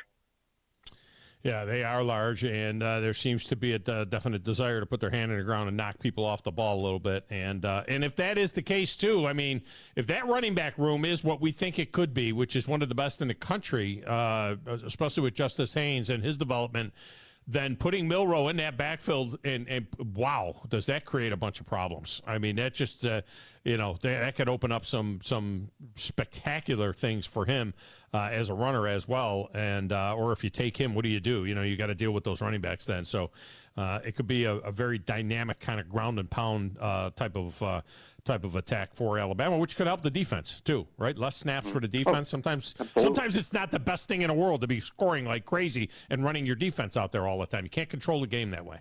S5: Yeah, they are large, and there seems to be a definite desire to put their hand in the ground and knock people off the ball a little bit. And if that is the case, too, I mean, if that running back room is what we think it could be, which is one of the best in the country, especially with Justice Haynes and his development, then putting Milroe in that backfield, and wow, does that create a bunch of problems. I mean, that just, that could open up some spectacular things for him as a runner as well. And or if you take him, what do? You got to deal with those running backs then. So it could be a very dynamic kind of ground and pound type of attack for Alabama, which could help the defense too, right? Less snaps for the defense. Sometimes it's not the best thing in the world to be scoring like crazy and running your defense out there all the time. You can't control the game that way.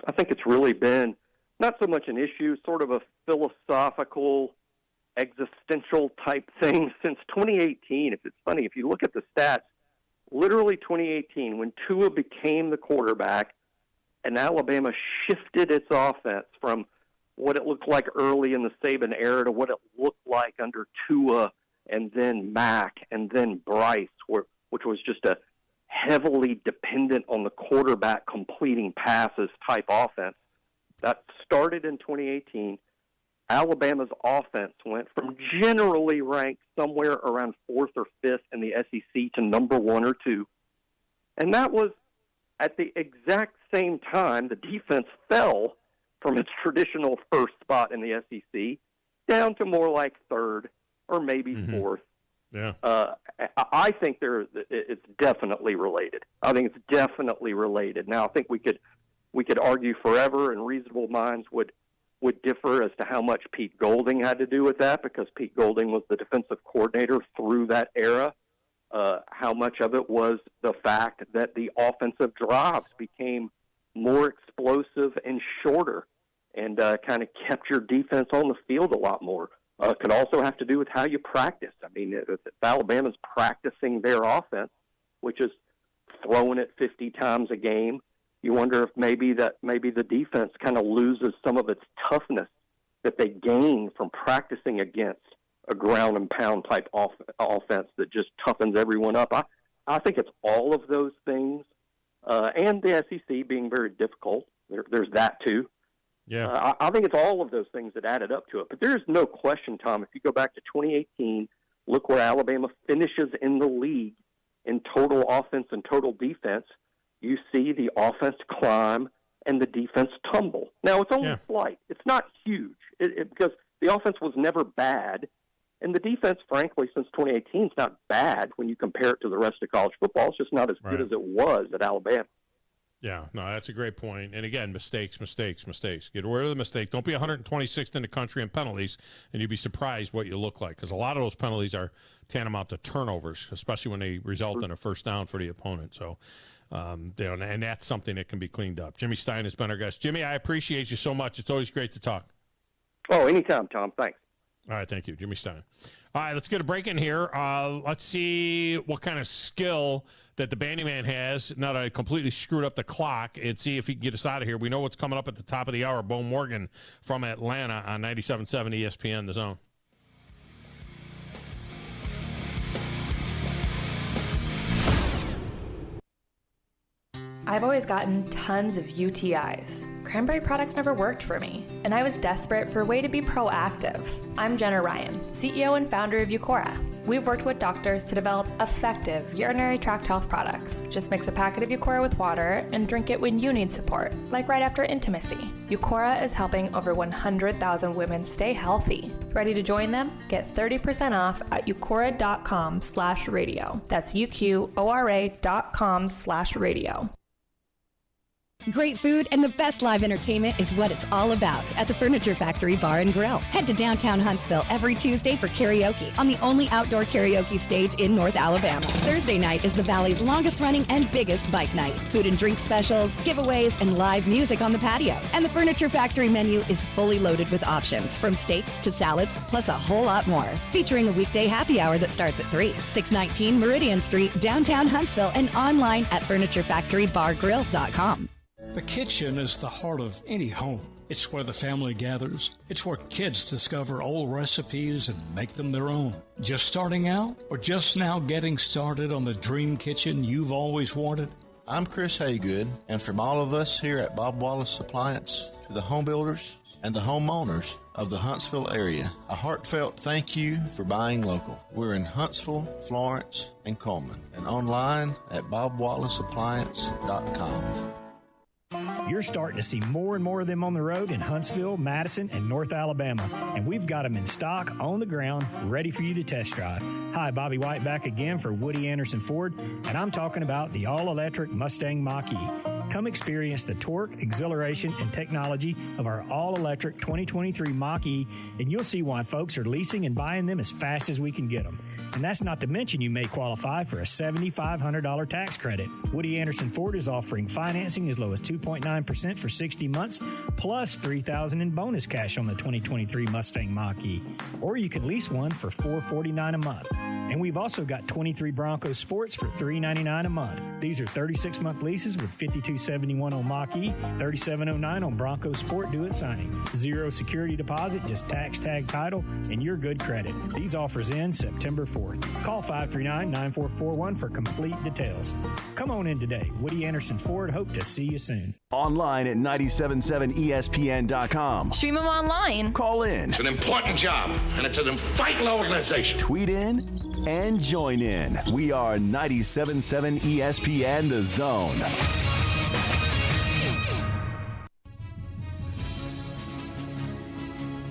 S23: I think it's really been not so much an issue, sort of a philosophical, existential type thing since 2018. It's funny, if you look at the stats, literally 2018, when Tua became the quarterback and Alabama shifted its offense from what it looked like early in the Saban era to what it looked like under Tua and then Mac and then Bryce, which was just a heavily dependent on the quarterback completing passes type offense. That started in 2018. Alabama's offense went from generally ranked somewhere around 4th or 5th in the SEC to number 1 or 2. And that was at the exact same time the defense fell from its traditional first spot in the SEC down to more like 3rd or maybe 4th.
S5: Yeah.
S23: I think it's definitely related. I think it's definitely related. Now, I think we could argue forever, and reasonable minds would differ as to how much Pete Golding had to do with that, because Pete Golding was the defensive coordinator through that era. How much of it was the fact that the offensive drives became more explosive and shorter and kind of kept your defense on the field a lot more. Could also have to do with how you practice. I mean, if Alabama's practicing their offense, which is throwing it 50 times a game, you wonder if maybe the defense kind of loses some of its toughness that they gain from practicing against a ground and pound type offense that just toughens everyone up. I think it's all of those things, and the SEC being very difficult. There's that too.
S5: Yeah,
S23: I think it's all of those things that added up to it. But there's no question, Tom, if you go back to 2018, look where Alabama finishes in the league in total offense and total defense. You see the offense climb and the defense tumble. Now, it's only slight. It's not huge because the offense was never bad. And the defense, frankly, since 2018 is not bad when you compare it to the rest of college football. It's just not as good as it was at Alabama.
S5: Yeah, no, that's a great point. And again, mistakes. Get rid of the mistake. Don't be 126th in the country in penalties, and you'd be surprised what you look like, because a lot of those penalties are tantamount to turnovers, especially when they result in a first down for the opponent. So, and that's something that can be cleaned up. Jimmy Stein has been our guest. Jimmy, I appreciate you so much. It's always great to talk.
S23: Oh, anytime, Tom. Thanks.
S5: All right, thank you, Jimmy Stein. All right, let's get a break in here. Let's see what kind of skill that the Bandyman has, now that I completely screwed up the clock, and see if he can get us out of here. We know what's coming up at the top of the hour. Bo Morgan from Atlanta on 97.7 ESPN, The Zone.
S4: I've always gotten tons of UTIs. Cranberry products never worked for me, and I was desperate for a way to be proactive. I'm Jenna Ryan, CEO and founder of Eucora. We've worked with doctors to develop effective urinary tract health products. Just mix a packet of Eucora with water and drink it when you need support, like right after intimacy. Eucora is helping over 100,000 women stay healthy. Ready to join them? Get 30% off at eucora.com/radio. That's UQORA.com/radio.
S9: Great food and the best live entertainment is what it's all about at the Furniture Factory Bar and Grill. Head to downtown Huntsville every Tuesday for karaoke on the only outdoor karaoke stage in North Alabama. Thursday night is the Valley's longest running and biggest bike night. Food and drink specials, giveaways, and live music on the patio. And the Furniture Factory menu is fully loaded with options from steaks to salads, plus a whole lot more. Featuring a weekday happy hour that starts at 3. 619 Meridian Street, downtown Huntsville, and online at FurnitureFactoryBarGrill.com.
S10: The kitchen is the heart of any home. It's where the family gathers. It's where kids discover old recipes and make them their own. Just starting out or just now getting started on the dream kitchen you've always wanted?
S24: I'm Chris Haygood, and from all of us here at Bob Wallace Appliance to the home builders and the homeowners of the Huntsville area, a heartfelt thank you for buying local. We're in Huntsville, Florence, and Coleman, and online at bobwallaceappliance.com.
S25: You're starting to see more and more of them on the road in Huntsville, Madison, and North Alabama. And we've got them in stock, on the ground, ready for you to test drive. Hi, Bobby White back again for Woody Anderson Ford, and I'm talking about the all-electric Mustang Mach-E. Come experience the torque, exhilaration, and technology of our all-electric 2023 Mach-E, and you'll see why folks are leasing and buying them as fast as we can get them. And that's not to mention you may qualify for a $7,500 tax credit. Woody Anderson Ford is offering financing as low as 2.9% for 60 months, plus $3,000 in bonus cash on the 2023 Mustang Mach-E. Or you can lease one for $449 a month. And we've also got 23 Bronco Sports for $399 a month. These are 36-month leases with $5,271 on Mach-E, $3,709 on Bronco Sport due at signing. Zero security deposit, just tax tag title, and your good credit. These offers end September 4th. Call 539-9441 for complete details. Come on in today. Woody Anderson Ford, hope to see you soon.
S16: Online at 977ESPN.com.
S1: Stream them online.
S16: Call in.
S6: It's an important job, and it's an vital organization.
S16: Tweet in and join in. We are 97.7 ESPN The Zone.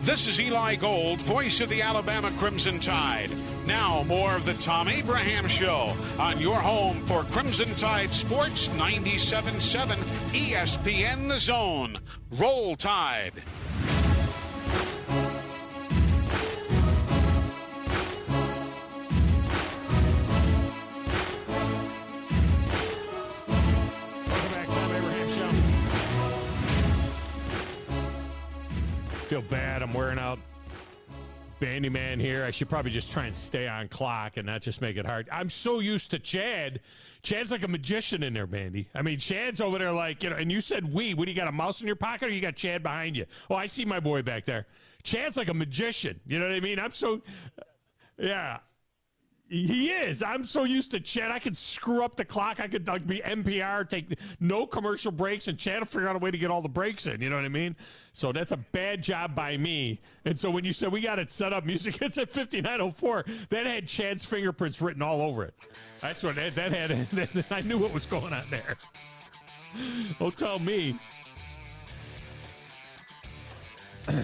S7: This is Eli Gold, voice of the Alabama Crimson Tide. Now, more of the Thom Abraham Show on your home for Crimson Tide Sports, 97.7 ESPN The Zone. Roll Tide.
S5: Feel bad. I'm wearing out Bandy Man here. I should probably just try and stay on clock and not just make it hard. I'm so used to Chad. Chad's like a magician in there, Bandy. I mean, Chad's over there like, you know, and you said we. What, do you got a mouse in your pocket or you got Chad behind you? Oh, I see my boy back there. Chad's like a magician. You know what I mean? Yeah. He is. I'm so used to Chad. I could screw up the clock. I could like be NPR, take no commercial breaks, and Chad will figure out a way to get all the breaks in. You know what I mean? So that's a bad job by me. And so when you said we got it set up, music hits at 59:04, that had Chad's fingerprints written all over it. That's what that had. I knew what was going on there. Don't tell me. All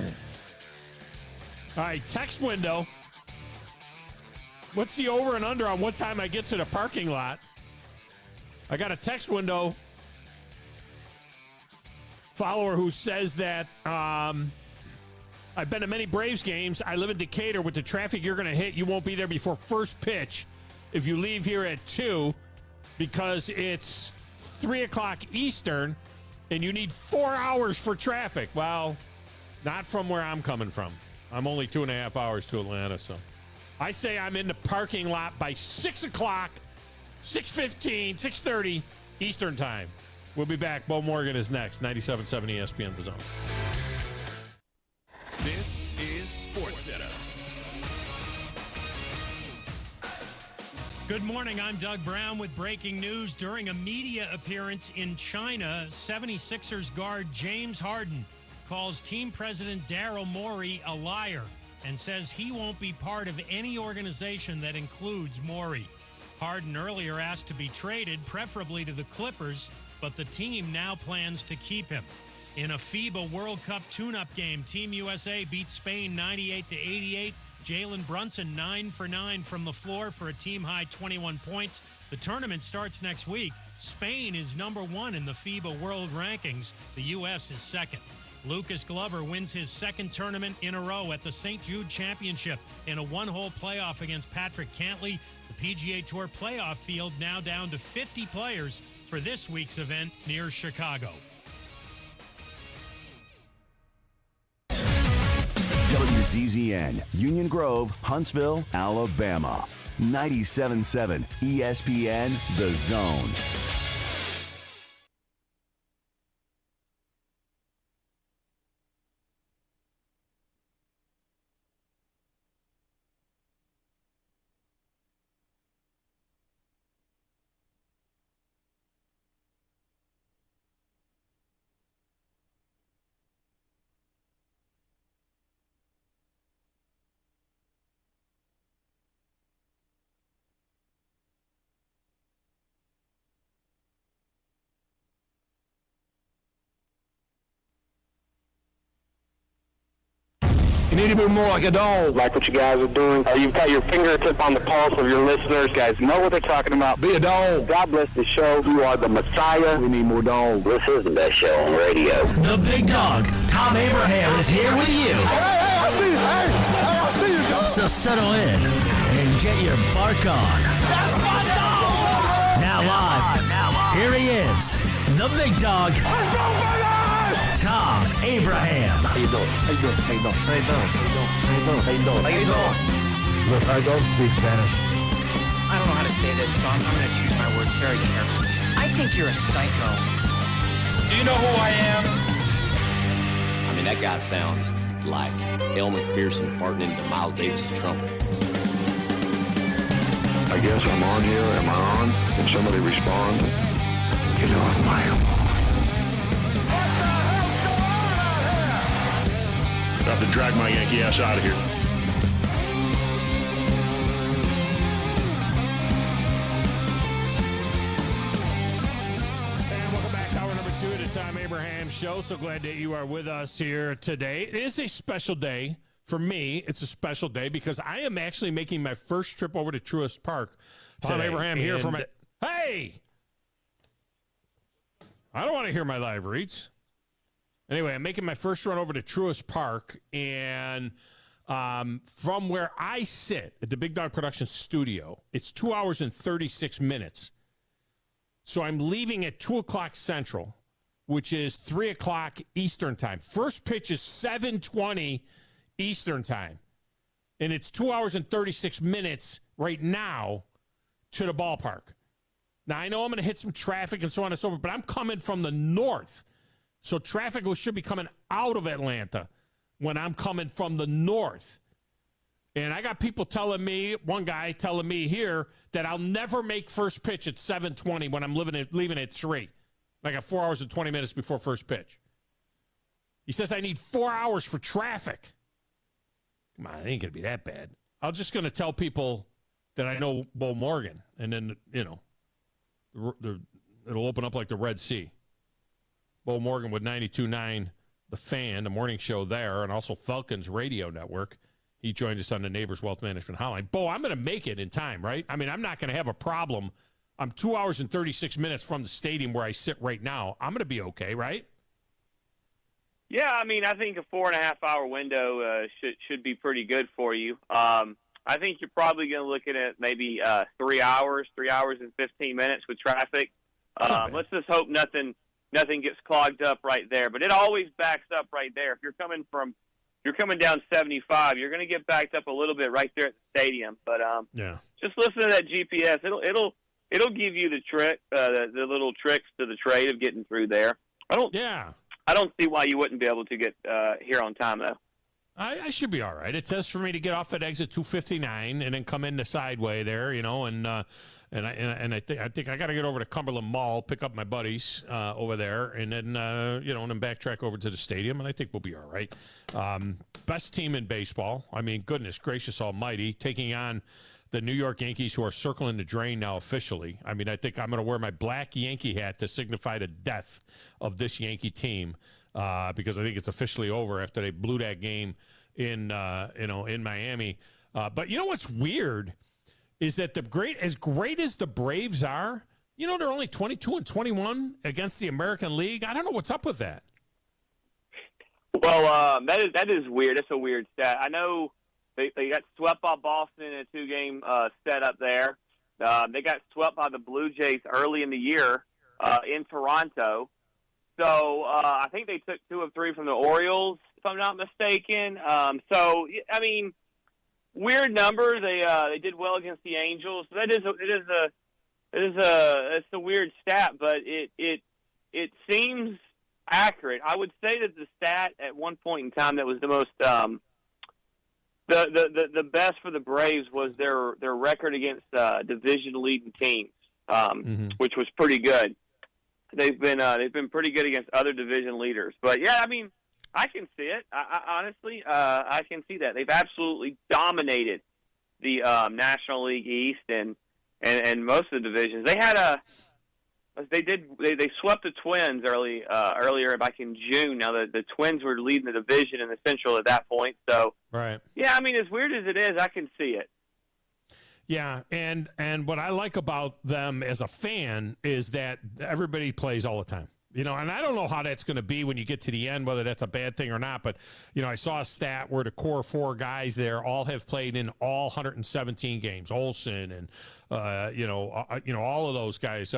S5: right, text window. What's the over and under on what time I get to the parking lot? I got a text window follower who says that I've been to many Braves games. I live in Decatur. With the traffic you're going to hit, you won't be there before first pitch if you leave here at 2 because it's 3 o'clock Eastern and you need 4 hours for traffic. Well, not from where I'm coming from. I'm only 2.5 hours to Atlanta, so I say I'm in the parking lot by 6 o'clock, 6:15, 6:30 Eastern time. We'll be back. Bo Morgan is next. 97.7 ESPN The Zone.
S8: This is SportsCenter.
S11: Good morning. I'm Doug Brown with breaking news. During a media appearance in China, 76ers guard James Harden calls team president Daryl Morey a liar and says he won't be part of any organization that includes Morey. Harden earlier asked to be traded, preferably to the Clippers, but the team now plans to keep him. In a FIBA World Cup tune-up game, Team USA beat Spain 98-88. Jalen Brunson 9 for 9 from the floor for a team-high 21 points. The tournament starts next week. Spain is number 1 in the FIBA World Rankings. The U.S. is second. Lucas Glover wins his second tournament in a row at the St. Jude Championship in a one-hole playoff against Patrick Cantley. The PGA Tour playoff field now down to 50 players for this week's event near Chicago.
S16: WZZN, Union Grove, Huntsville, Alabama. 97.7 ESPN The Zone.
S1: You need to be more like a dog.
S23: Like what you guys are doing. You've got your fingertip on the pulse of your listeners. You guys know what they're talking about.
S1: Be a dog.
S23: God bless the show. You are the Messiah.
S1: We need more dogs.
S23: This is the best show on radio.
S3: The big dog, Thom Abraham, is here with you.
S1: Hey, I see you. Hey, I see you, dog.
S3: So settle in and get your bark on.
S1: That's my dog.
S3: Now live, here he is, the big dog, Thom Abraham.
S12: How you doing? How you doing? How you doing? How you doing? How you doing? How you doing? How you doing? Look, I don't speak Spanish.
S13: I don't know how to say this, so I'm going to choose my words very carefully. I think you're a psycho.
S12: Do you know who I am?
S14: I mean, that guy sounds like El McPherson farting into Miles Davis' trumpet.
S2: I guess I'm on here. Am I on? Can somebody respond?
S1: Get off my
S7: I have to drag my Yankee ass out of here.
S5: And welcome back. Hour number 2 of the Thom Abraham Show. So glad that you are with us here today. It is a special day. For me, it's a special day because I am actually making my first trip over to Truist Park. Thom Abraham here from it. Hey! I don't want to hear my live reads. Anyway, I'm making my first run over to Truist Park, and from where I sit at the Big Dog Productions studio, it's 2 hours and 36 minutes. So I'm leaving at 2 o'clock Central, which is 3 o'clock Eastern time. First pitch is 7:20 Eastern time, and it's 2 hours and 36 minutes right now to the ballpark. Now, I know I'm going to hit some traffic and so on and so forth, but I'm coming from the north. So traffic should be coming out of Atlanta when I'm coming from the north. And I got people telling me, one guy telling me here, that I'll never make first pitch at 7:20 when I'm leaving at 3. I got 4 hours and 20 minutes before first pitch. He says I need 4 hours for traffic. Come on, it ain't going to be that bad. I'm just going to tell people that I know Bo Morgan, and then, it'll open up like the Red Sea. Bo Morgan with 92.9, The Fan, the morning show there, and also Falcons Radio Network. He joined us on the Neighbors Wealth Management Hotline. Bo, I'm going to make it in time, right? I mean, I'm not going to have a problem. I'm 2 hours and 36 minutes from the stadium where I sit right now. I'm going to be okay, right?
S15: Yeah, I mean, I think a 4.5-hour window should be pretty good for you. I think you're probably going to look at maybe 3 hours and 15 minutes with traffic. Let's just hope nothing gets clogged up right there. But it always backs up right there. If you're coming down 75, you're going to get backed up a little bit right there at the stadium. But just listen to that GPS. It'll give you the trick, the little tricks to the trade of getting through there. I don't see why you wouldn't be able to get here on time though.
S5: I should be all right. It says for me to get off at exit 259 and then come in the sideway there, and I think I got to get over to Cumberland Mall, pick up my buddies over there, and then and then backtrack over to the stadium, and I think we'll be all right. Best team in baseball. I mean, goodness gracious almighty, taking on the New York Yankees, who are circling the drain now officially. I mean, I think I'm going to wear my black Yankee hat to signify the death of this Yankee team because I think it's officially over after they blew that game in Miami. But you know what's weird is that as great as the Braves are, they're only 22-21 against the American League. I don't know what's up with that.
S15: Well, that is weird. That's a weird stat. I know they got swept by Boston in a 2-game setup there. They got swept by the Blue Jays early in the year in Toronto. So I think they took 2 of 3 from the Orioles, if I'm not mistaken. So I mean, weird number. They did well against the Angels. So it's a weird stat, but it seems accurate. I would say that the stat at one point in time that was the most the best for the Braves was their record against division leading teams, which was pretty good. They've been pretty good against other division leaders. But yeah, I mean, I can see it. Honestly, I can see that they've absolutely dominated the National League East and most of the divisions. They had They swept the Twins earlier back in June. Now the Twins were leading the division in the Central at that point. So
S5: right.
S15: Yeah, I mean, as weird as it is, I can see it.
S5: Yeah, and what I like about them as a fan is that everybody plays all the time. And I don't know how that's going to be when you get to the end, whether that's a bad thing or not. But, I saw a stat where the core 4 guys there all have played in all 117 games. Olsen and, all of those guys,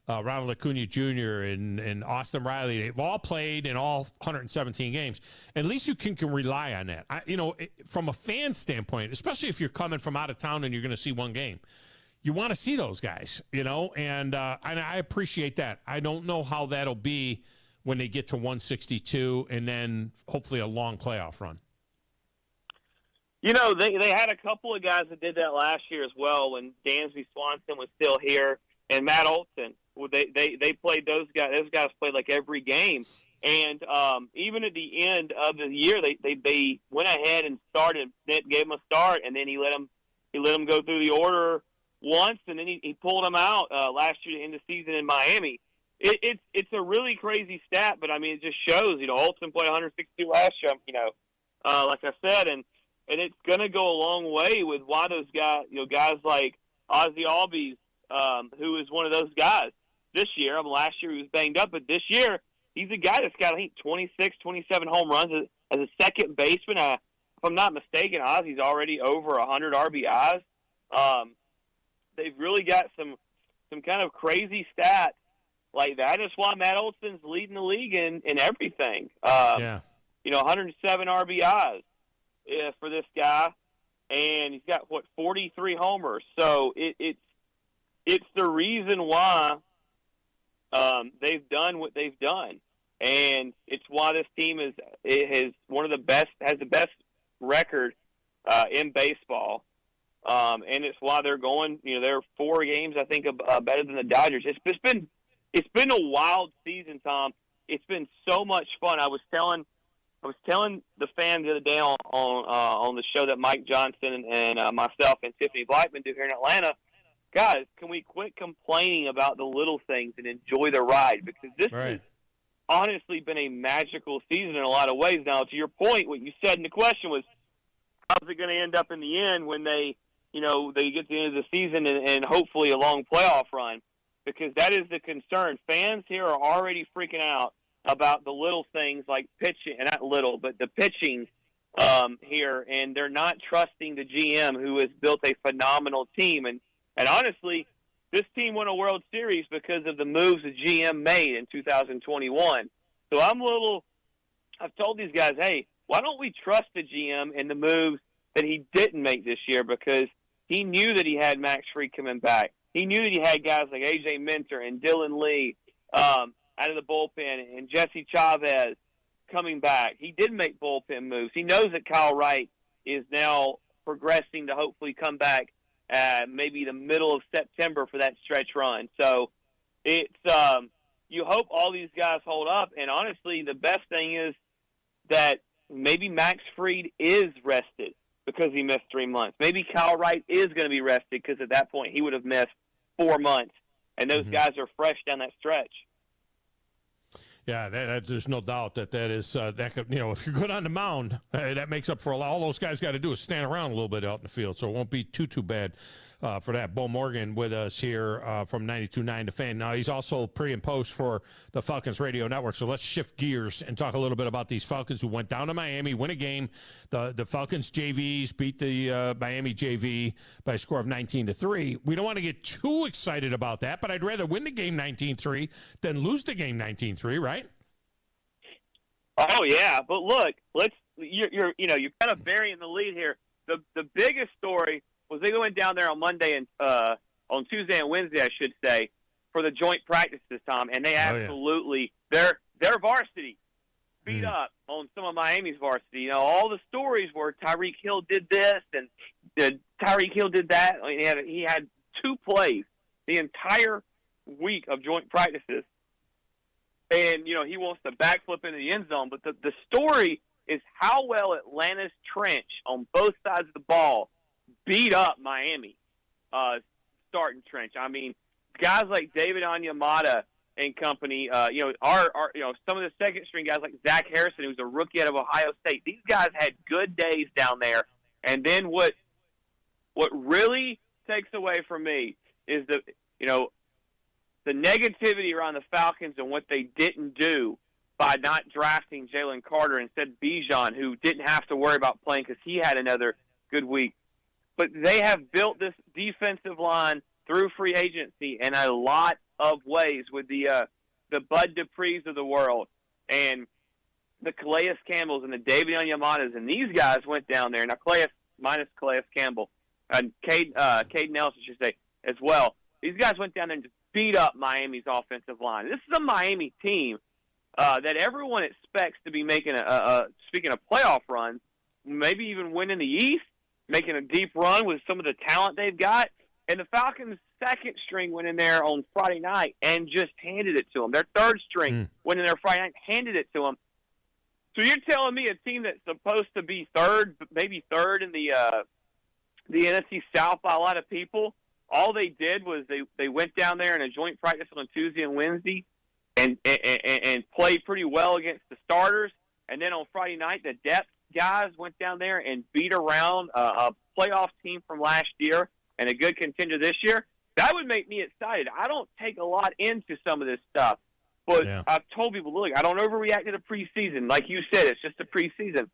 S5: Ronald Acuna Jr. and Austin Riley, they've all played in all 117 games. At least you can rely on that. From a fan standpoint, especially if you're coming from out of town and you're going to see one game, you want to see those guys, and I appreciate that. I don't know how that'll be when they get to 162 and then hopefully a long playoff run.
S15: They had a couple of guys that did that last year as well when Dansby Swanson was still here and Matt Olson. They played those guys. Those guys played like every game. And even at the end of the year, they went ahead and started. Nick gave him a start, and then he let him go through the order once, and then he pulled him out last year to end the season in Miami. It's a really crazy stat, but I mean it just shows. Olsen played 162 last year. Like I said, and it's going to go a long way with why those guys. Guys like Ozzie Albies, who is one of those guys this year. Last year he was banged up, but this year he's a guy that's got, I think, 26, 27 home runs as a second baseman. If I'm not mistaken, Ozzie's already over 100 RBIs. They've really got some kind of crazy stats like that. That's why Matt Olson's leading the league in everything. 107 RBIs for this guy, and he's got 43 homers. So it's the reason why they've done what they've done, and it's why this team has the best record in baseball. And it's why they're going. They're 4 games, I think, better than the Dodgers. It's been a wild season, Tom. It's been so much fun. I was telling the fans the other day on the show that Mike Johnson and myself and Tiffany Blackman do here in Atlanta. Guys, can we quit complaining about the little things and enjoy the ride? Because this has honestly been a magical season in a lot of ways. Now, to your point, what you said in the question was, how's it going to end up in the end when they get to the end of the season and hopefully a long playoff run? Because that is the concern. Fans here are already freaking out about the little things like pitching, and not little, but the pitching here, and they're not trusting the GM who has built a phenomenal team. And honestly, this team won a World Series because of the moves the GM made in 2021. So I've told these guys, hey, why don't we trust the GM and the moves that he didn't make this year, because he knew that he had Max Fried coming back. He knew that he had guys like A.J. Minter and Dylan Lee out of the bullpen and Jesse Chavez coming back. He did make bullpen moves. He knows that Kyle Wright is now progressing to hopefully come back maybe the middle of September for that stretch run. So it's you hope all these guys hold up. And honestly, the best thing is that maybe Max Fried is rested because he missed 3 months. Maybe Kyle Wright is going to be rested because at that point he would have missed 4 months. And those guys are fresh down that stretch.
S5: Yeah, there's no doubt that is that could, if you're good on the mound, that makes up for a lot. All those guys got to do is stand around a little bit out in the field, so it won't be too bad for that. Bo Morgan with us here from 92.9 The Fan. Now he's also pre and post for the Falcons Radio Network. So let's shift gears and talk a little bit about these Falcons who went down to Miami, win a game. The Falcons JVs beat the Miami JV by a score of 19-3. We don't want to get too excited about that, but I'd rather win the game 19-3 than lose the game 19-3, right?
S15: Oh yeah, but look, you're kind of burying the lead here. The biggest story was they went down there on Monday and on Tuesday and Wednesday, I should say, for the joint practices, Tom, and they absolutely their varsity beat up on some of Miami's varsity. All the stories where Tyreek Hill did this and Tyreek Hill did that. I mean, he had 2 plays the entire week of joint practices, and he wants to backflip into the end zone. But the story is how well Atlanta's trench on both sides of the ball beat up Miami starting trench. I mean, guys like David Onyemata and company, our some of the second string guys like Zach Harrison, who's a rookie out of Ohio State. These guys had good days down there. And then what really takes away from me is the negativity around the Falcons and what they didn't do by not drafting Jalen Carter instead of Bijan, who didn't have to worry about playing because he had another good week. But they have built this defensive line through free agency in a lot of ways with the Bud Duprees of the world and the Calais Campbells and the David Onyematas. And these guys went down there. Now, Calais, minus Calais Campbell, and Cade Nelson, I should say, as well. These guys went down there and just beat up Miami's offensive line. This is a Miami team that everyone expects to be making speaking of playoff runs, maybe even winning the East, making a deep run with some of the talent they've got. And the Falcons' second string went in there on Friday night and just handed it to them. Their third string went in there Friday night and handed it to them. So you're telling me a team that's supposed to be third, maybe third in the NFC South by a lot of people, all they did was they went down there in a joint practice on Tuesday and Wednesday and played pretty well against the starters. And then on Friday night, the depth guys went down there and beat around a playoff team from last year and a good contender this year. That would make me excited. I don't take a lot into some of this stuff. But I've told people, look, I don't overreact to the preseason. Like you said, it's just a preseason.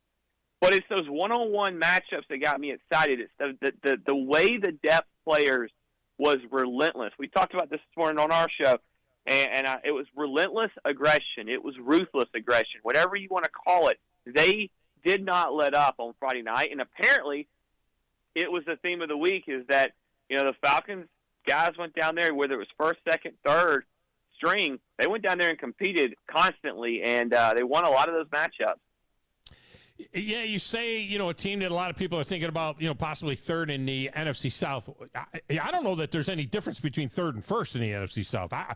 S15: But it's those one-on-one matchups that got me excited. It's the way the depth players was relentless. We talked about this morning on our show, and it was relentless aggression. It was ruthless aggression, whatever you want to call it. They did not let up on Friday night, and apparently it was the theme of the week is that, the Falcons guys went down there, whether it was first, second, third string, they went down there and competed constantly, and they won a lot of those matchups.
S5: Yeah, you say, a team that a lot of people are thinking about, possibly third in the NFC South. I don't know that there's any difference between third and first in the NFC South. I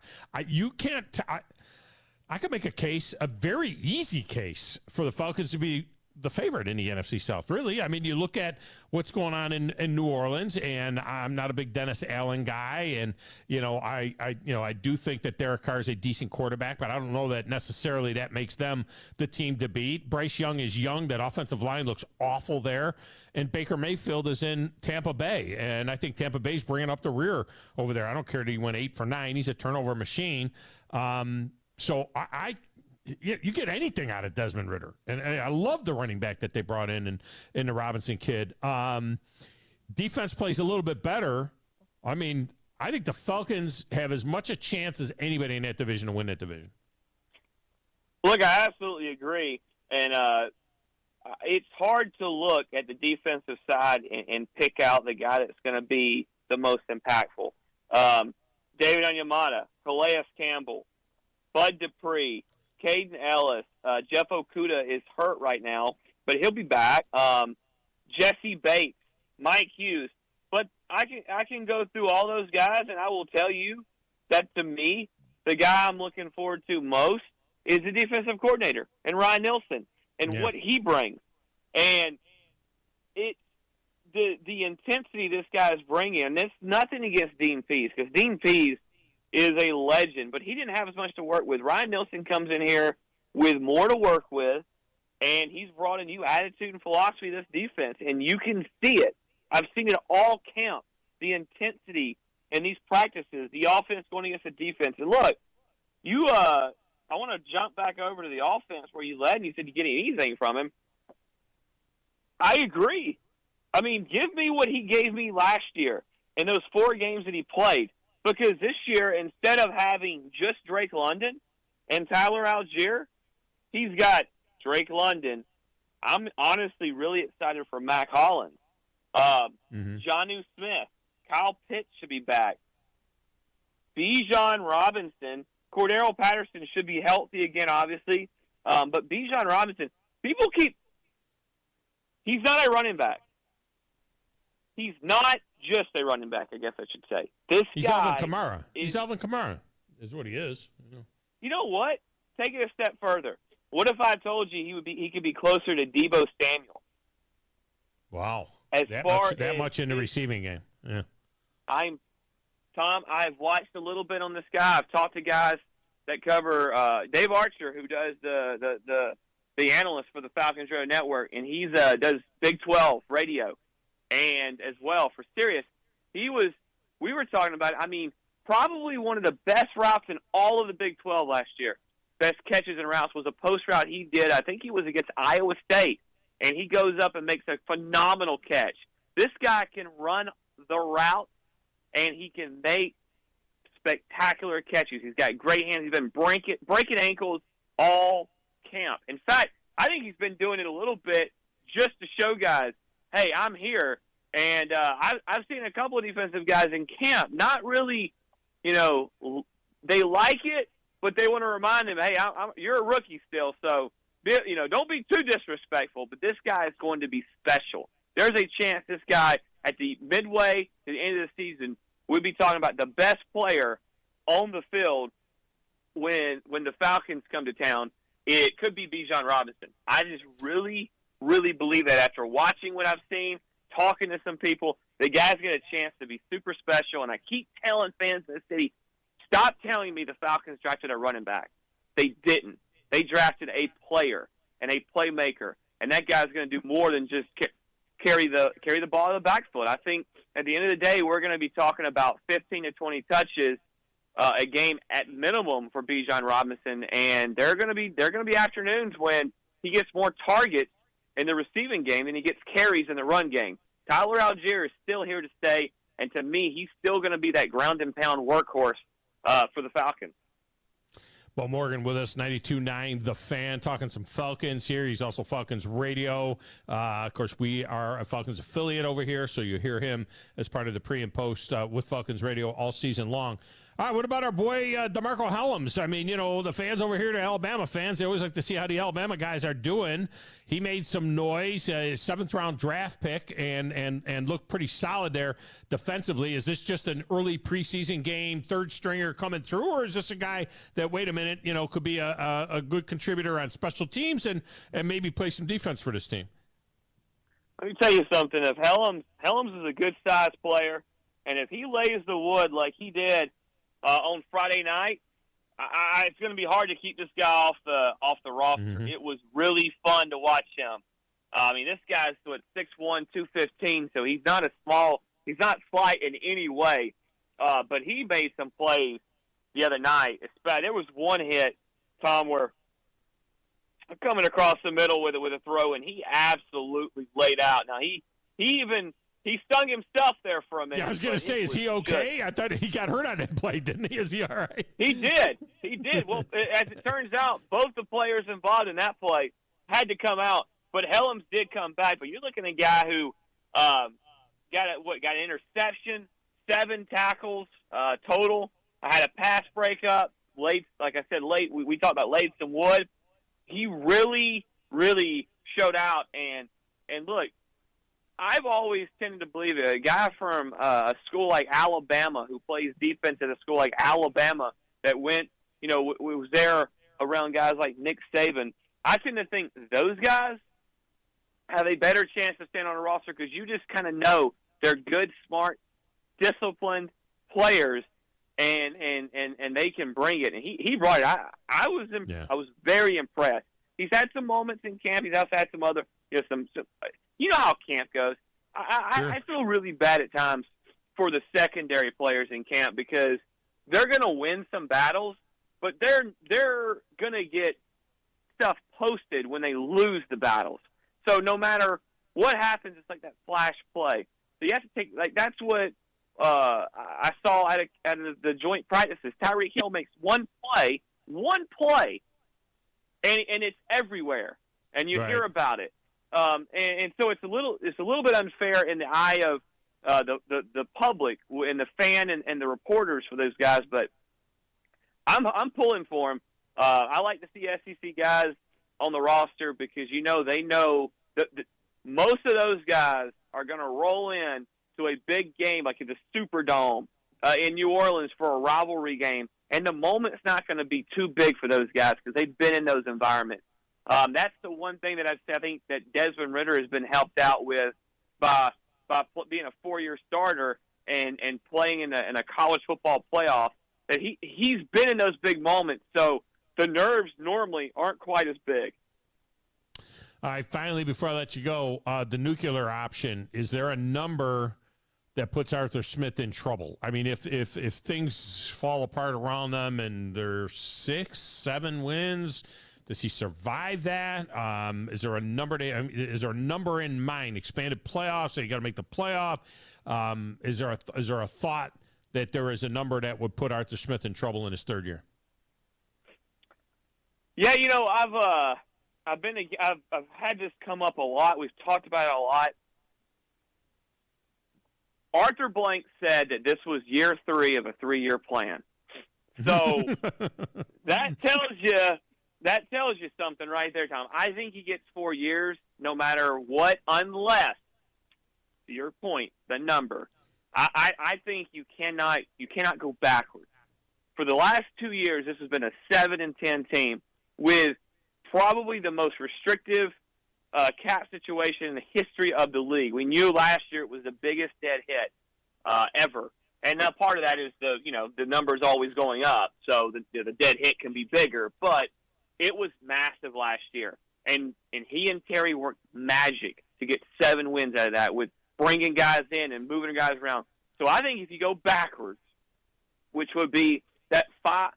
S5: could make a case, a very easy case, for the Falcons to be the favorite in the NFC South, really. I mean, you look at what's going on in New Orleans, and I'm not a big Dennis Allen guy, and I do think that Derek Carr is a decent quarterback, but I don't know that necessarily that makes them the team to beat. Bryce Young is young. That offensive line looks awful there, and Baker Mayfield is in Tampa Bay, and I think Tampa Bay's bringing up the rear over there. I don't care that he went 8 for 9. He's a turnover machine. So you get anything out of Desmond Ridder. And I love the running back that they brought in the Robinson kid. Defense plays a little bit better. I mean, I think the Falcons have as much a chance as anybody in that division to win that division.
S15: Look, I absolutely agree. And it's hard to look at the defensive side and pick out the guy that's going to be the most impactful. David Onyemata, Calais Campbell, Bud Dupree, Caden Ellis, Jeff Okudah is hurt right now, but he'll be back. Jesse Bates, Mike Hughes. But I can go through all those guys, and I will tell you that, to me, the guy I'm looking forward to most is the defensive coordinator, and Ryan Nielsen, and what he brings. And the intensity this guy is bringing, and it's nothing against Dean Pease, because Dean Pease is a legend, but he didn't have as much to work with. Ryan Nielsen comes in here with more to work with, and he's brought a new attitude and philosophy to this defense, and you can see it. I've seen it all camp, the intensity in these practices, the offense going against the defense. And look, I want to jump back over to the offense where you led, and you said you get anything from him. I agree. I mean, give me what he gave me last year in those 4 games that he played. Because this year, instead of having just Drake London and Tyler Algier, he's got Drake London. I'm honestly really excited for Mac Hollins. Jonnu Smith. Kyle Pitts should be back. Bijan Robinson. Cordero Patterson should be healthy again, obviously. But Bijan Robinson, he's not a running back. He's not just a running back, I guess I should say.
S5: He's Alvin Kamara. He's Alvin Kamara, is what he is.
S15: You know what? Take it a step further. What if I told you he could be closer to Deebo Samuel?
S5: Wow.
S15: That
S5: much in the receiving game. Yeah.
S15: Tom, I've watched a little bit on this guy. I've talked to guys that cover Dave Archer, who does the analyst for the Falcons Radio Network, and he does Big 12 radio, and as well for Sirius. We were talking about, I mean, probably one of the best routes in all of the Big 12 last year. Best catches and routes was a post route he did. I think he was against Iowa State, and he goes up and makes a phenomenal catch. This guy can run the route, and he can make spectacular catches. He's got great hands. He's been breaking ankles all camp. In fact, I think he's been doing it a little bit just to show guys, hey, I'm here. And I've seen a couple of defensive guys in camp not really, they like it, but they want to remind him, hey, you're a rookie still, so don't be too disrespectful. But this guy is going to be special. There's a chance this guy at the midway to the end of the season, we'll be talking about the best player on the field when the Falcons come to town. It could be Bijan Robinson. I just really, really believe that after watching what I've seen, talking to some people, the guy's got a chance to be super special. And I keep telling fans in the city, stop telling me the Falcons drafted a running back. They didn't. They drafted a player and a playmaker, and that guy's going to do more than just carry the ball in the backfoot. I think at the end of the day, we're going to be talking about 15 to 20 touches a game at minimum for Bijan Robinson, and there are going to be afternoons when he gets more targets in the receiving game than he gets carries in the run game. Tyler Algier is still here to stay, and to me, he's still going to be that ground and pound workhorse for the Falcons.
S5: Well, Morgan with us, 92.9 The Fan, talking some Falcons here. He's also Falcons Radio. Of course, we are a Falcons affiliate over here, so you hear him as part of the pre and post with Falcons Radio all season long. All right, what about our boy DeMarco Hellams? I mean, the fans over here, the Alabama fans, they always like to see how the Alabama guys are doing. He made some noise, his seventh-round draft pick, and looked pretty solid there defensively. Is this just an early preseason game, third stringer coming through, or is this a guy that, wait a minute, could be a good contributor on special teams and maybe play some defense for this team?
S15: Let me tell you something. If Hellams is a good-sized player, and if he lays the wood like he did on Friday night, it's going to be hard to keep this guy off the roster. Mm-hmm. It was really fun to watch him. I mean, this guy's 6'1", 215, so he's not slight in any way. But he made some plays the other night. There was one hit, Tom, where coming across the middle with a throw, and he absolutely laid out. Now he stung himself there for a minute.
S5: Yeah, I was going to say, is he okay? Good. I thought he got hurt on that play, didn't he? Is he all right?
S15: He did. Well, as it turns out, both the players involved in that play had to come out, but Hellams did come back. But you're looking at a guy who got an interception, 7 tackles total. I had a pass breakup late. Like I said, late. We talked about laid some wood. He really, really showed out. And look, I've always tended to believe that a guy from a school like Alabama who plays defense at a school like Alabama that went, was there around guys like Nick Saban, I tend to think those guys have a better chance to stand on a roster because you just kind of know they're good, smart, disciplined players, and they can bring it. And he brought it. I was very impressed. He's had some moments in camp. He's also had some other, some you know how camp goes.
S5: Sure.
S15: I feel really bad at times for the secondary players in camp because they're going to win some battles, but they're going to get stuff posted when they lose the battles. So no matter what happens, it's like that flash play. So you have to take that's what I saw at the joint practices. Tyreek Hill makes one play, and it's everywhere, and you hear about it. And so it's a little bit unfair in the eye of the public and the fan and the reporters for those guys. But I'm pulling for them. I like to see SEC guys on the roster because they know that most of those guys are going to roll in to a big game like at the Superdome in New Orleans for a rivalry game, and the moment's not going to be too big for those guys because they've been in those environments. That's the one thing that I think that Desmond Ridder has been helped out with by being a 4-year starter and playing in a college football playoff, that he's been in those big moments. So the nerves normally aren't quite as big.
S5: All right, finally, before I let you go, the nuclear option, is there a number that puts Arthur Smith in trouble? I mean, if things fall apart around them and there's 6-7 wins, does he survive that? Is there a number in mind? Expanded playoffs, so you got to make the playoff. Is there a thought that there is a number that would put Arthur Smith in trouble in his third year?
S15: Yeah, I've had this come up a lot. We've talked about it a lot. Arthur Blank said that this was year 3 of a 3-year plan. So that tells you something right there, Tom. I think he gets 4 years no matter what, unless, to your point, the number. I think you cannot go backwards. For the last 2 years, this has been a 7-10 team with probably the most restrictive cap situation in the history of the league. We knew last year it was the biggest dead hit ever, and now part of that is the numbers always going up, so the dead hit can be bigger. But it was massive last year, and he and Terry worked magic to get 7 wins out of that with bringing guys in and moving guys around. So I think if you go backwards, which would be that 5,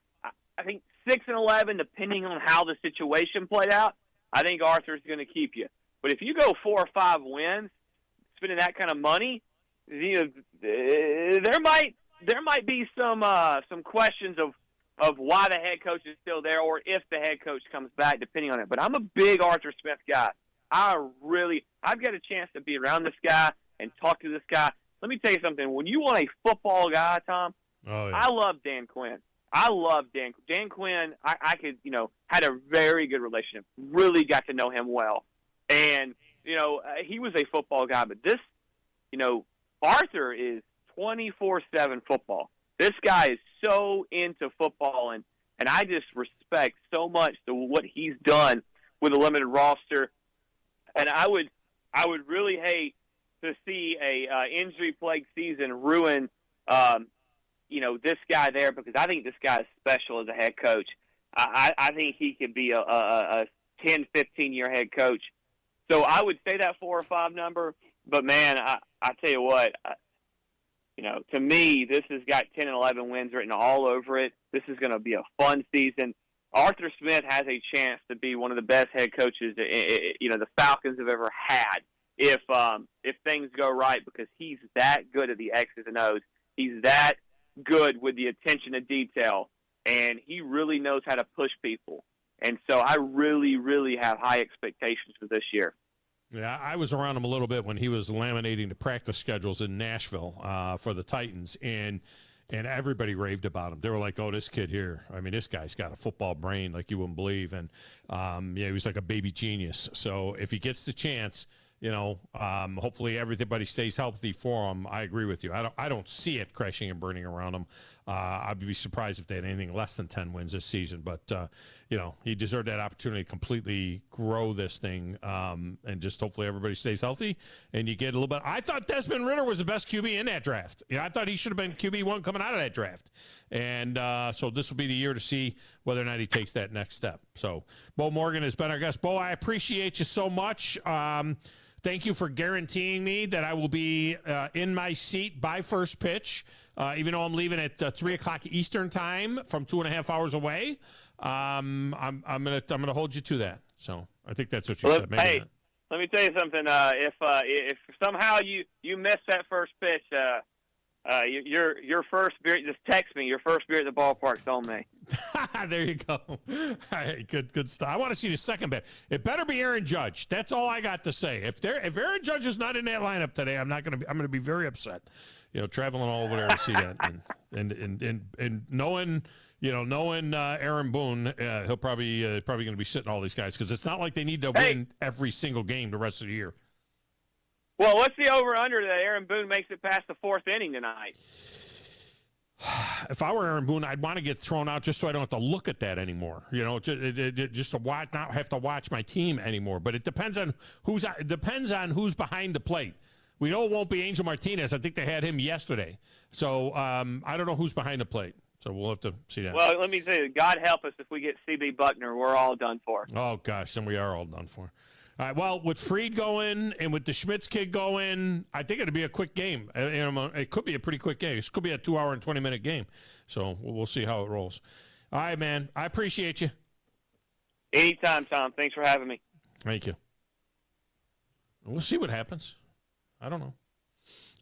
S15: I think 6-11, depending on how the situation played out, I think Arthur's going to keep you. But if you go 4 or 5 wins, spending that kind of money, there might be some questions of why the head coach is still there, or if the head coach comes back, depending on it. But I'm a big Arthur Smith guy. I've got a chance to be around this guy and talk to this guy. Let me tell you something. When you want a football guy, Tom, I love Dan Quinn. I love Dan. Dan Quinn, I could, had a very good relationship, really got to know him well. And, he was a football guy. But this, Arthur is 24/7 football. This guy is so into football, and I just respect so much what he's done with a limited roster. And I would really hate to see a injury-plagued season ruin this guy there, because I think this guy is special as a head coach. I think he could be a 10, 15-year head coach. So I would say that 4 or 5 number. But, man, I tell you what, to me, this has got 10 and 11 wins written all over it. This is going to be a fun season. Arthur Smith has a chance to be one of the best head coaches the Falcons have ever had if things go right, because he's that good at the X's and O's. He's that good with the attention to detail, and he really knows how to push people. And so I really, really have high expectations for this year.
S5: Yeah, I was around him a little bit when he was laminating the practice schedules in Nashville for the Titans, and everybody raved about him. They were like, "Oh, this kid here. I mean, this guy's got a football brain like you wouldn't believe." And he was like a baby genius. So if he gets the chance, hopefully everybody stays healthy for him. I agree with you. I don't see it crashing and burning around him. I'd be surprised if they had anything less than 10 wins this season. But, he deserved that opportunity to completely grow this thing, and just hopefully everybody stays healthy and you get a little bit. I thought Desmond Ridder was the best QB in that draft. I thought he should have been QB1 coming out of that draft. And so this will be the year to see whether or not he takes that next step. So Bo Morgan has been our guest. Bo, I appreciate you so much. Thank you for guaranteeing me that I will be in my seat by first pitch, even though I'm leaving at 3 o'clock Eastern time from 2.5 hours away. I'm gonna hold you to that. So I think that's what you said. Maybe
S15: hey, let me tell you something. If somehow you miss that first pitch, your first beer, just text me. Your first beer at the ballpark's on me.
S5: There you go. All right, good stuff. I want to see the second bet. It better be Aaron Judge. That's all I got to say. If Aaron Judge is not in that lineup today, I'm gonna be very upset. Traveling all over there to see that, and knowing Aaron Boone, he'll probably going to be sitting all these guys, because it's not like they need to win every single game the rest of the year.
S15: Well, what's the over-under that Aaron Boone makes it past the 4th inning tonight?
S5: If I were Aaron Boone, I'd want to get thrown out just so I don't have to look at that anymore. Just to watch, not have to watch my team anymore. But it depends on who's behind the plate. We know it won't be Angel Martinez. I think they had him yesterday. So I don't know who's behind the plate. So we'll have to see that.
S15: Well, let me say, God help us if we get C.B. Buckner. We're all done for.
S5: Oh, gosh, then we are all done for. All right, well, with Fried going and with the Schmitz kid going, I think it'll be a quick game. It could be a pretty quick game. It could be a 2-hour and 20-minute game. So we'll see how it rolls. All right, man. I appreciate you.
S15: Anytime, Tom. Thanks for having me.
S5: Thank you. We'll see what happens. I don't know.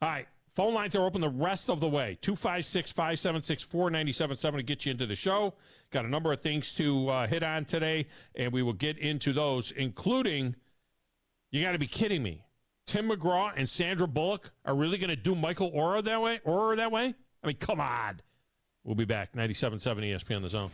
S5: All right. Phone lines are open the rest of the way. 256-576-4977 to get you into the show. Got a number of things to hit on today, and we will get into those, including, you got to be kidding me, Tim McGraw and Sandra Bullock are really going to do Michael Oher that way? I mean, come on. We'll be back. 97.7 ESPN The Zone.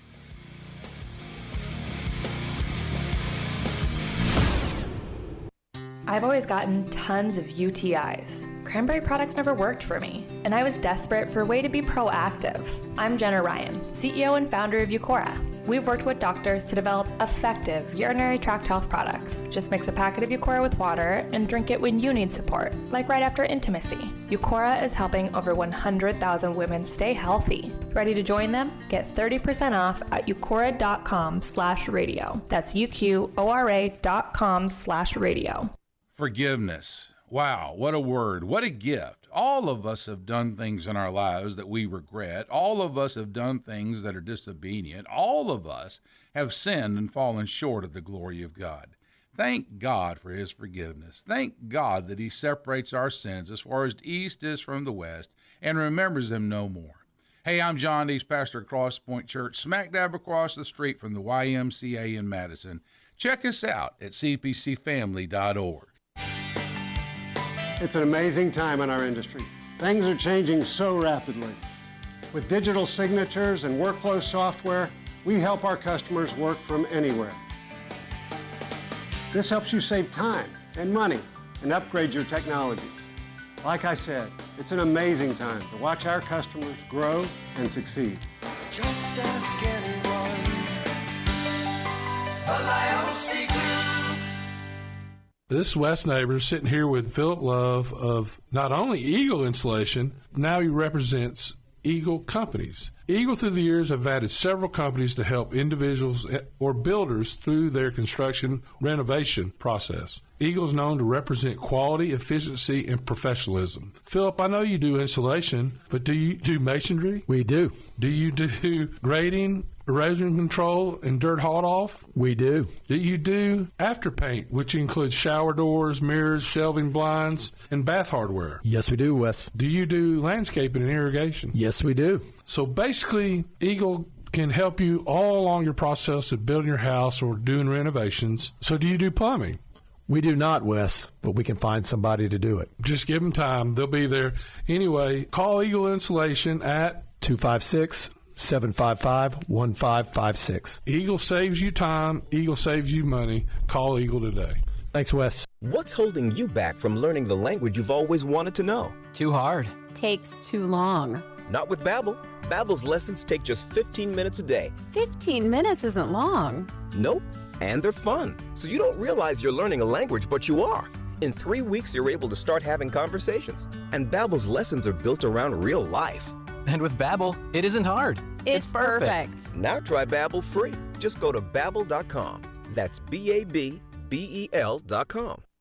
S4: I've always gotten tons of UTIs. Cranberry products never worked for me, and I was desperate for a way to be proactive. I'm Jenna Ryan, CEO and founder of Eucora. We've worked with doctors to develop effective urinary tract health products. Just mix a packet of Eucora with water and drink it when you need support, like right after intimacy. Eucora is helping over 100,000 women stay healthy. Ready to join them? Get 30% off at eucora.com/radio. That's UQORA.com/radio.
S17: Forgiveness. Wow, what a word. What a gift. All of us have done things in our lives that we regret. All of us have done things that are disobedient. All of us have sinned and fallen short of the glory of God. Thank God for his forgiveness. Thank God that he separates our sins as far as the east is from the west and remembers them no more. Hey, I'm John Dees, pastor at Cross Point Church, smack dab across the street from the YMCA in Madison. Check us out at cpcfamily.org.
S18: It's an amazing time in our industry. Things are changing so rapidly. With digital signatures and workflow software, we help our customers work from anywhere. This helps you save time and money and upgrade your technologies. Like I said, it's an amazing time to watch our customers grow and succeed.
S1: Just ask anyone. The Lion Group.
S19: This is Wes Neighbors sitting here with Philip Love of not only Eagle Insulation, now he represents Eagle Companies. Eagle through the years have added several companies to help individuals or builders through their construction renovation process. Eagle is known to represent quality, efficiency, and professionalism. Philip, I know you do insulation, but do you do masonry?
S20: We do.
S19: Do you do grading, erosion control, and dirt hauled off?
S20: We do.
S19: Do you do after paint, which includes shower doors, mirrors, shelving blinds, and bath hardware?
S20: Yes, we do, Wes.
S19: Do you do landscaping and irrigation?
S20: Yes, we do.
S19: So basically, Eagle can help you all along your process of building your house or doing renovations. So do you do plumbing?
S20: We do not, Wes, but we can find somebody to do it.
S19: Just give them time. They'll be there. Anyway, call Eagle Insulation at
S20: 256-755-1556.
S19: Eagle saves you time. Eagle saves you money. Call Eagle today.
S20: Thanks, Wes.
S21: What's holding you back from learning the language you've always wanted to know?
S26: Too hard. Takes too long.
S21: Not with Babbel. Babbel's lessons take just 15 minutes a day.
S26: 15 minutes isn't long.
S21: Nope. And they're fun. So you don't realize you're learning a language, but you are. In 3 weeks, you're able to start having conversations. And Babbel's lessons are built around real life.
S26: And with Babbel, it isn't hard. It's perfect.
S21: Now try Babbel free. Just go to Babbel.com. That's BABBEL.com.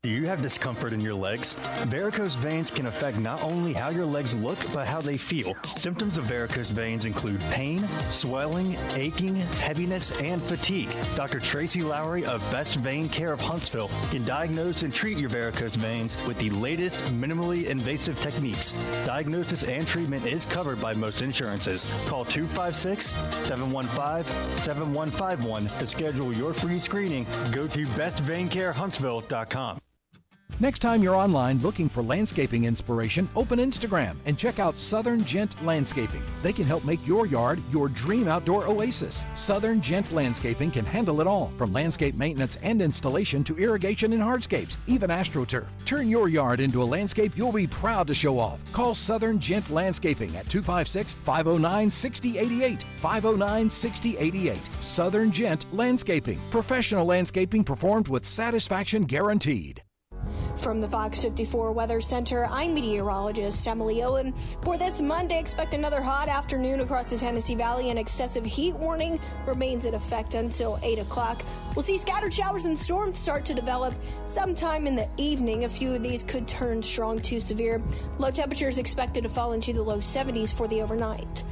S27: Do you have discomfort in your legs? Varicose veins can affect not only how your legs look, but how they feel. Symptoms of varicose veins include pain, swelling, aching, heaviness, and fatigue. Dr. Tracy Lowery of Best Vein Care of Huntsville can diagnose and treat your varicose veins with the latest minimally invasive techniques. Diagnosis and treatment is covered by most insurances. Call 256-715-7151 to schedule your free screening. Go to bestveincarehuntsville.com.
S28: Next time you're online looking for landscaping inspiration, open Instagram and check out Southern Gent Landscaping. They can help make your yard your dream outdoor oasis. Southern Gent Landscaping can handle it all, from landscape maintenance and installation to irrigation and hardscapes, even AstroTurf. Turn your yard into a landscape you'll be proud to show off. Call Southern Gent Landscaping at 256-509-6088. 509-6088. Southern Gent Landscaping. Professional landscaping performed with satisfaction guaranteed.
S6: From the Fox 54 Weather Center, I'm meteorologist Emily Owen. For this Monday, expect another hot afternoon across the Tennessee Valley. An excessive heat warning remains in effect until 8 o'clock. We'll see scattered showers and storms start to develop sometime in the evening. A few of these could turn strong to severe. Low temperatures expected to fall into the low 70s for the overnight.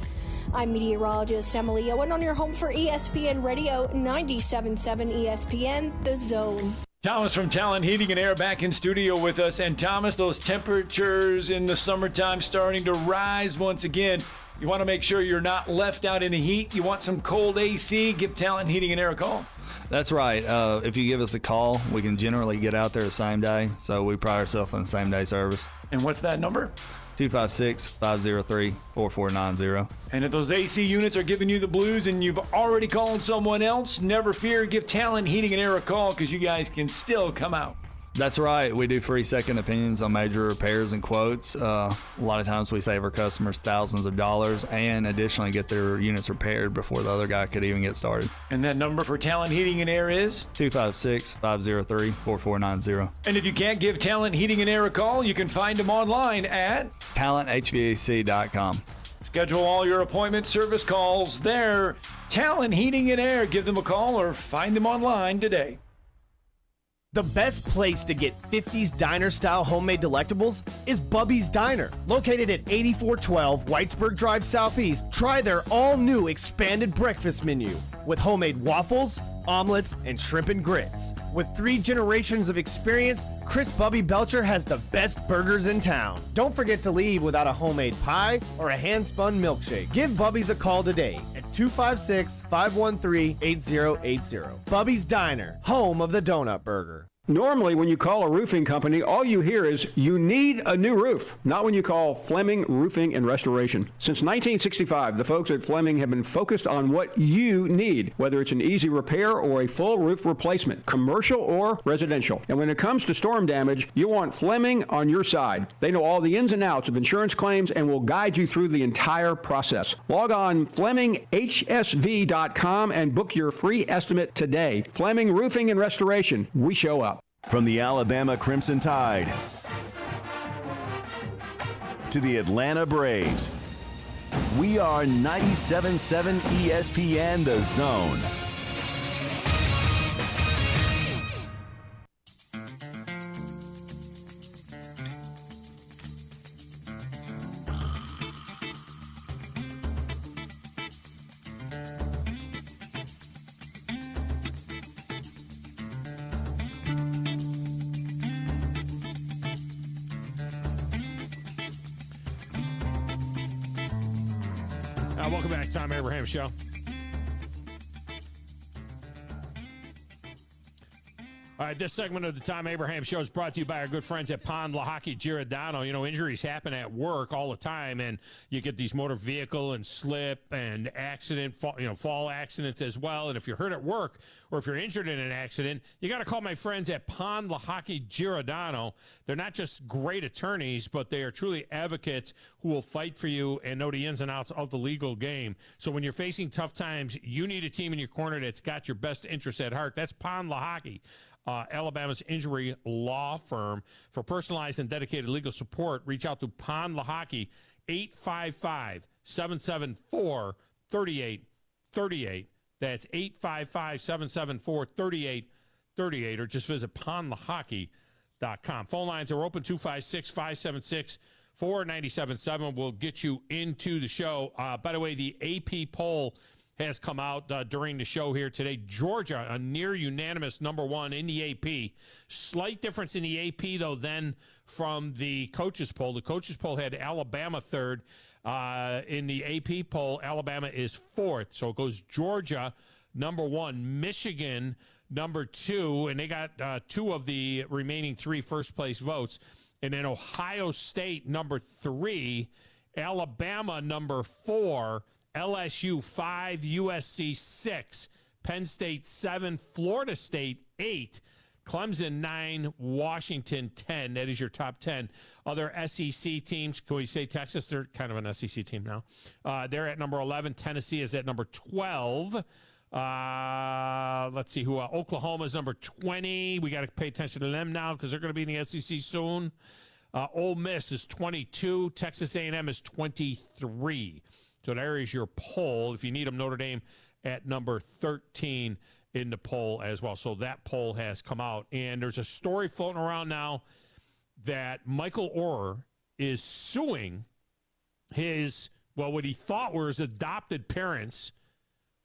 S6: I'm meteorologist Emily Owen on your home for ESPN Radio 97.7 ESPN, The Zone.
S8: Thomas from Talent Heating and Air back in studio with us. And Thomas, those temperatures in the summertime starting to rise once again. You want to make sure you're not left out in the heat. You want some cold AC, give Talent Heating and Air a call.
S9: That's right. If you give us a call, we can generally get out there the same day. So we pride ourselves on the same day service.
S8: And what's that number?
S9: 256-503-4490.
S8: And if those AC units are giving you the blues and you've already called someone else, never fear, give Talent Heating and Air a call because you guys can still come out.
S9: That's right. We do free second opinions on major repairs and quotes. A lot of times we save our customers thousands of dollars and additionally get their units repaired before the other guy could even get started.
S8: And that number for Talent Heating and Air is?
S9: 256-503-4490.
S8: And if you can't give Talent Heating and Air a call, you can find them online at
S9: talenthvac.com.
S8: Schedule all your appointment service calls there. Talent Heating and Air. Give them a call or find them online today.
S10: The best place to get 50s diner-style homemade delectables is Bubby's Diner. Located at 8412 Whitesburg Drive Southeast, try their all-new expanded breakfast menu with homemade waffles, omelets, and shrimp and grits. With 3 generations of experience, Chris Bubby Belcher has the best burgers in town. Don't forget to leave without a homemade pie or a hand-spun milkshake. Give Bubby's a call today at 256-513-8080. Bubby's Diner, home of the donut burger.
S11: Normally, when you call a roofing company, all you hear is, you need a new roof. Not when you call Fleming Roofing and Restoration. Since 1965, the folks at Fleming have been focused on what you need, whether it's an easy repair or a full roof replacement, commercial or residential. And when it comes to storm damage, you want Fleming on your side. They know all the ins and outs of insurance claims and will guide you through the entire process. Log on FlemingHSV.com and book your free estimate today. Fleming Roofing and Restoration. We show up.
S16: From the Alabama Crimson Tide to the Atlanta Braves, we are 97.7 ESPN The Zone.
S5: Welcome back, Thom Abraham Show. All right, this segment of the Thom Abraham Show is brought to you by our good friends at Pond La Hockey Giordano. You know, injuries happen at work all the time, and you get these motor vehicle and slip and accident, fall accidents as well. And if you're hurt at work or if you're injured in an accident, you got to call my friends at Pond La Hockey Giordano. They're not just great attorneys, but they are truly advocates who will fight for you and know the ins and outs of the legal game. So when you're facing tough times, you need a team in your corner that's got your best interests at heart. That's Pond La Hockey. Alabama's injury law firm. For personalized and dedicated legal support, reach out to Pond La Hockey, 855-774-3838. That's 855-774-3838, or just visit pondlahockey.com. Phone lines are open, 256-576-4977. We'll get you into the show. By the way, the AP poll has come out during the show here today. Georgia, a near unanimous number one in the AP. Slight difference in the AP, though, then from the coaches poll. The coaches poll had Alabama third. In the AP poll, Alabama is fourth. So it goes Georgia, number one, Michigan, number two, and they got two of the remaining three first-place votes. And then Ohio State, number three, Alabama, number four, LSU 5, USC 6, Penn State 7, Florida State 8, Clemson 9, Washington 10. That is your top 10. Other SEC teams, can we say Texas? They're kind of an SEC team now. They're at number 11. Tennessee is at number 12. Let's see who Oklahoma's number 20. We got to pay attention to them now because they're going to be in the SEC soon. Ole Miss is 22. Texas A&M is 23. So there is your poll. If you need them, Notre Dame at number 13 in the poll as well. So that poll has come out. And there's a story floating around now that Michael Oher is suing what he thought were his adopted parents,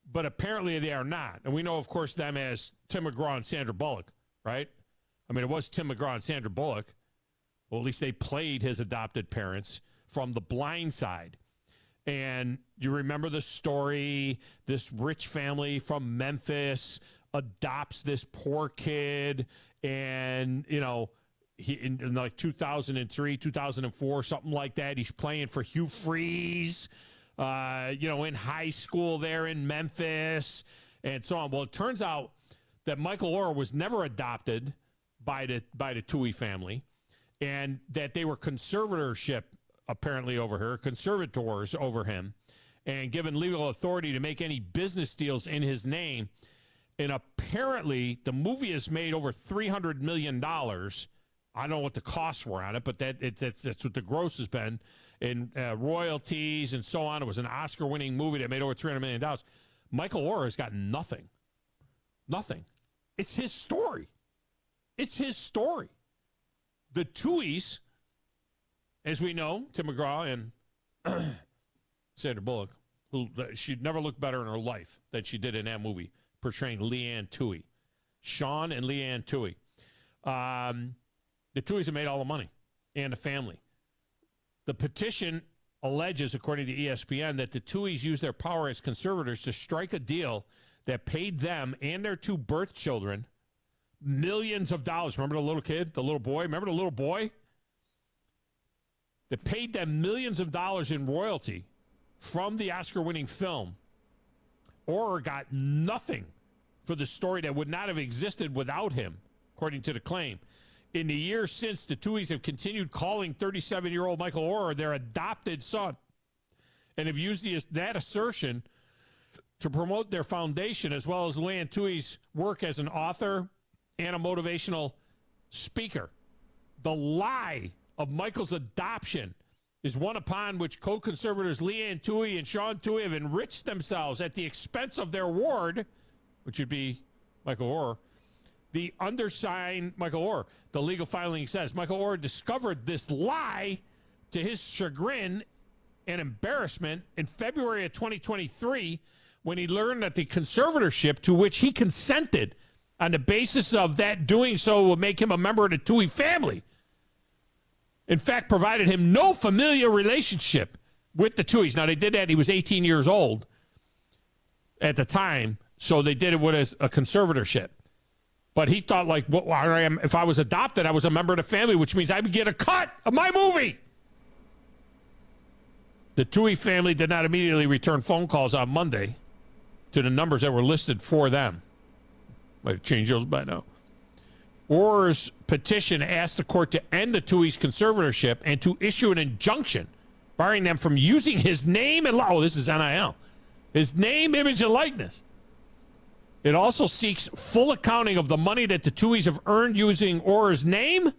S5: but apparently they are not. And we know, of course, them as Tim McGraw and Sandra Bullock, right? I mean, it was Tim McGraw and Sandra Bullock. Well, at least they played his adopted parents from The Blind Side. And you remember the story, this rich family from Memphis adopts this poor kid, and, he in like 2003, 2004, something like that, he's playing for Hugh Freeze, in high school there in Memphis, and so on. Well, it turns out that Michael Oher was never adopted by the Tuohy family, and that they were conservators over him, and given legal authority to make any business deals in his name. And apparently, the movie has made over $300 million. I don't know what the costs were on it, but that's what the gross has been in royalties and so on. It was an Oscar-winning movie that made over $300 million. Michael Oher has got nothing. Nothing. It's his story. It's his story. The Tuohys, as we know, Tim McGraw and Sandra Bullock, who she'd never looked better in her life than she did in that movie, portraying Leanne Tuohy. Sean and Leanne Tuohy. The Tuohys have made all the money, and the family. The petition alleges, according to ESPN, that the Tuohys used their power as conservators to strike a deal that paid them and their two birth children millions of dollars. Remember the little kid, the little boy? Remember the little boy? That paid them millions of dollars in royalty from the Oscar-winning film. Oher got nothing for the story that would not have existed without him, according to the claim. In the years since, the Tuohys have continued calling 37-year-old Michael Oher their adopted son, and have used that assertion to promote their foundation, as well as Leanne Tuohy's work as an author and a motivational speaker. The lie of Michael's adoption is one upon which co-conservators Leanne Tuohy and Sean Tuohy have enriched themselves at the expense of their ward, which would be Michael Oher. The undersigned Michael Oher. The legal filing says Michael Oher discovered this lie to his chagrin and embarrassment in February of 2023 when he learned that the conservatorship to which he consented on the basis of that doing so would make him a member of the Tuohy family. In fact, provided him no familial relationship with the Tuohys. Now, they did that. He was 18 years old at the time, so they did it with a conservatorship. But he thought, if I was adopted, I was a member of the family, which means I would get a cut of my movie. The Tuohy family did not immediately return phone calls on Monday to the numbers that were listed for them. Might have changed those by now. Oher's petition asked the court to end the Tuohy's conservatorship and to issue an injunction barring them from using his name and this is NIL. His name, image, and likeness. It also seeks full accounting of the money that the Tuohys have earned using Oher's name,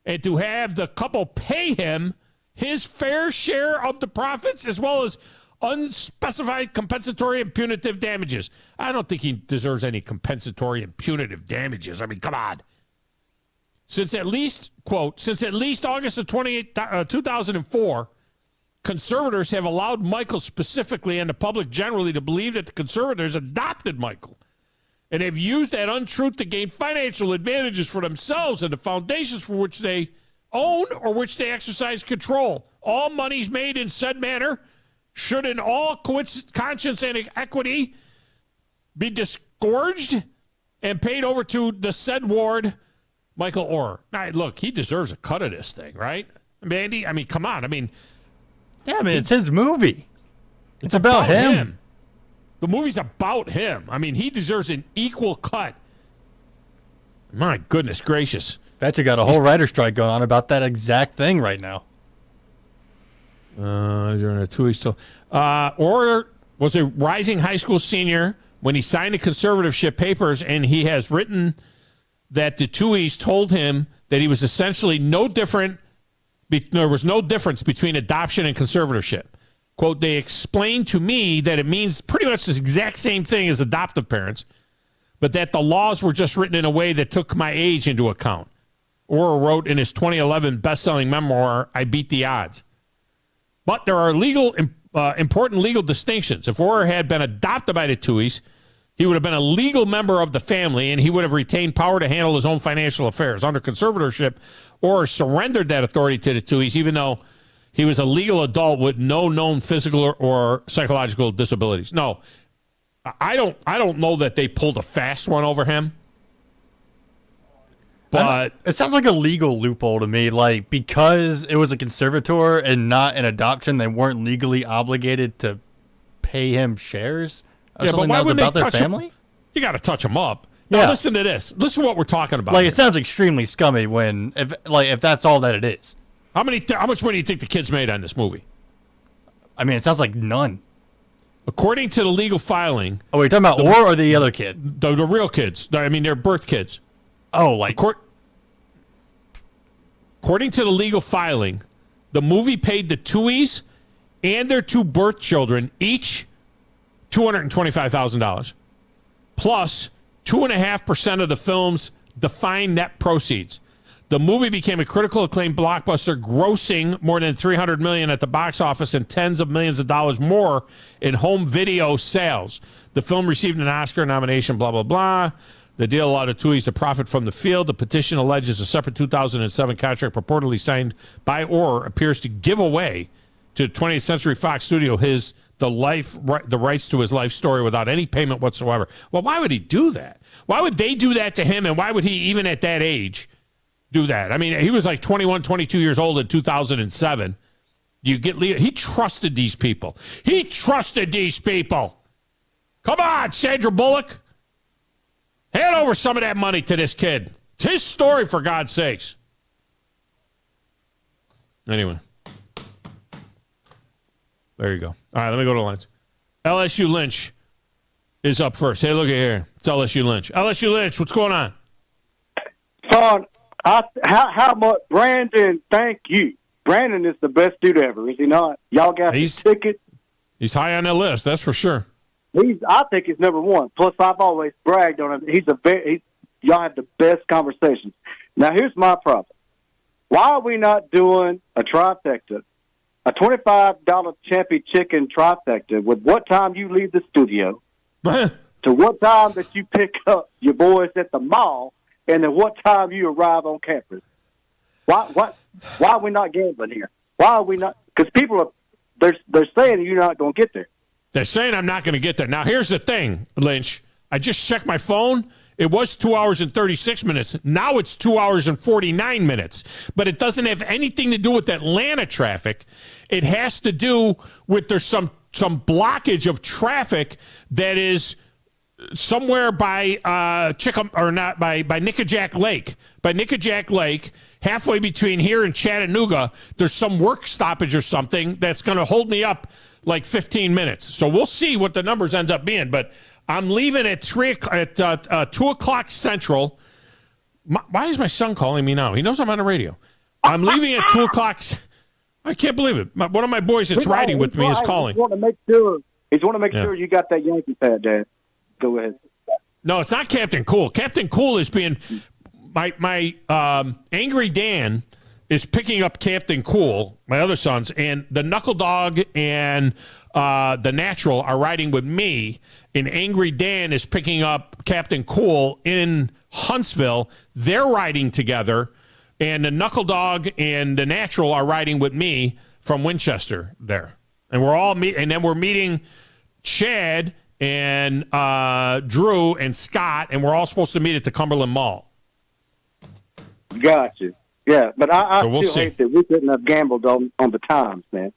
S5: and to have the couple pay him his fair share of the profits, as well as unspecified compensatory and punitive damages. I don't think he deserves any compensatory and punitive damages. I mean, come on. Since at least August of 2004, conservators have allowed Michael specifically and the public generally to believe that the conservators adopted Michael and have used that untruth to gain financial advantages for themselves and the foundations for which they own or which they exercise control. All monies made in said manner should in all conscience and equity be disgorged and paid over to the said ward, Michael Oher. Now, look, he deserves a cut of this thing, right? Andy, I mean, come on. I mean,
S3: it's his movie. It's about him.
S5: The movie's about him. I mean, he deserves an equal cut. My goodness gracious.
S3: Bet you got a whole writer's strike going on about that exact thing right now.
S5: During a 2 weeks still. Oher was a rising high school senior when he signed the conservatorship papers, and he has written that the Tuohys told him that he was essentially no different. There was no difference between adoption and conservatorship. Quote, they explained to me that it means pretty much the exact same thing as adoptive parents, but that the laws were just written in a way that took my age into account. Orr wrote in his 2011 best-selling memoir, I Beat the Odds. But there are important legal distinctions. If Orr had been adopted by the Tuohys, he would have been a legal member of the family, and he would have retained power to handle his own financial affairs. Under conservatorship, Orr surrendered that authority to the Tuohys, even though he was a legal adult with no known physical or psychological disabilities. No, I don't know that they pulled a fast one over him. But
S3: it sounds like a legal loophole to me. Like, because it was a conservator and not an adoption, they weren't legally obligated to pay him shares of something that was about their family?
S5: You got to touch them up. Now, listen to this. Listen to what we're talking about.
S3: Like, it sounds extremely scummy if that's all that it is.
S5: How much money do you think the kids made on this movie?
S3: I mean, it sounds like none.
S5: According to the legal filing.
S3: Oh, you're talking about Orr or the other kid?
S5: The real kids. I mean, they're birth kids.
S3: Oh, like.
S5: According to the legal filing, the movie paid the Tuohys and their 2 birth children each $225,000, plus 2.5% of the film's defined net proceeds. The movie became a critical acclaimed blockbuster, grossing more than $300 million at the box office and tens of millions of dollars more in home video sales. The film received an Oscar nomination, blah, blah, blah. The deal allowed the Tuohys to profit from the field. The petition alleges a separate 2007 contract purportedly signed by Orr appears to give away to 20th Century Fox Studio the rights to his life story without any payment whatsoever. Well, why would he do that? Why would they do that to him, and why would he, even at that age, do that? I mean, he was like 21, 22 years old in 2007. He trusted these people. He trusted these people. Come on, Sandra Bullock. Hand over some of that money to this kid. It's his story, for God's sakes. Anyway. There you go. All right, let me go to the lines. LSU Lynch is up first. Hey, look at here. It's LSU Lynch. LSU Lynch, what's going on?
S2: Son, how much, Brandon, thank you. Brandon is the best dude ever, is he not? Y'all got his ticket.
S5: He's high on that list, that's for sure.
S2: I think he's number one. Plus, I've always bragged on him. Y'all have the best conversations. Now, here's my problem. Why are we not doing a trifecta, a $25 champion chicken trifecta with what time you leave the studio to what time that you pick up your boys at the mall and then what time you arrive on campus? Why are we not gambling here? Why are we not? Because people are they're saying you're not going to get there.
S5: They're saying I'm not going to get there. Now, here's the thing, Lynch. I just checked my phone. It was 2 hours and 36 minutes. Now it's 2 hours and 49 minutes. But it doesn't have anything to do with Atlanta traffic. It has to do with there's some blockage of traffic that is somewhere by by Nickajack Lake. By Nickajack Lake, halfway between here and Chattanooga, there's some work stoppage or something that's going to hold me up like 15 minutes. So we'll see what the numbers end up being. But I'm leaving at 2 o'clock Central. Why is my son calling me now? He knows I'm on the radio. I'm leaving at 2 o'clock. I can't believe it. One of my boys that's riding with me is calling.
S2: He's want to make sure you got that Yankee pad, Dad. Go ahead.
S5: No, it's not Captain Cool. Captain Cool is being my Angry Dan is picking up Captain Cool, my other sons, and the Knuckle Dog and the Natural are riding with me, and Angry Dan is picking up Captain Cool in Huntsville. They're riding together, and the Knuckle Dog and the Natural are riding with me from Winchester there. And we're all and then we're meeting Chad and Drew and Scott, and we're all supposed to meet at the Cumberland Mall.
S2: Gotcha. Yeah, but I still hate that we couldn't have gambled on the times, man.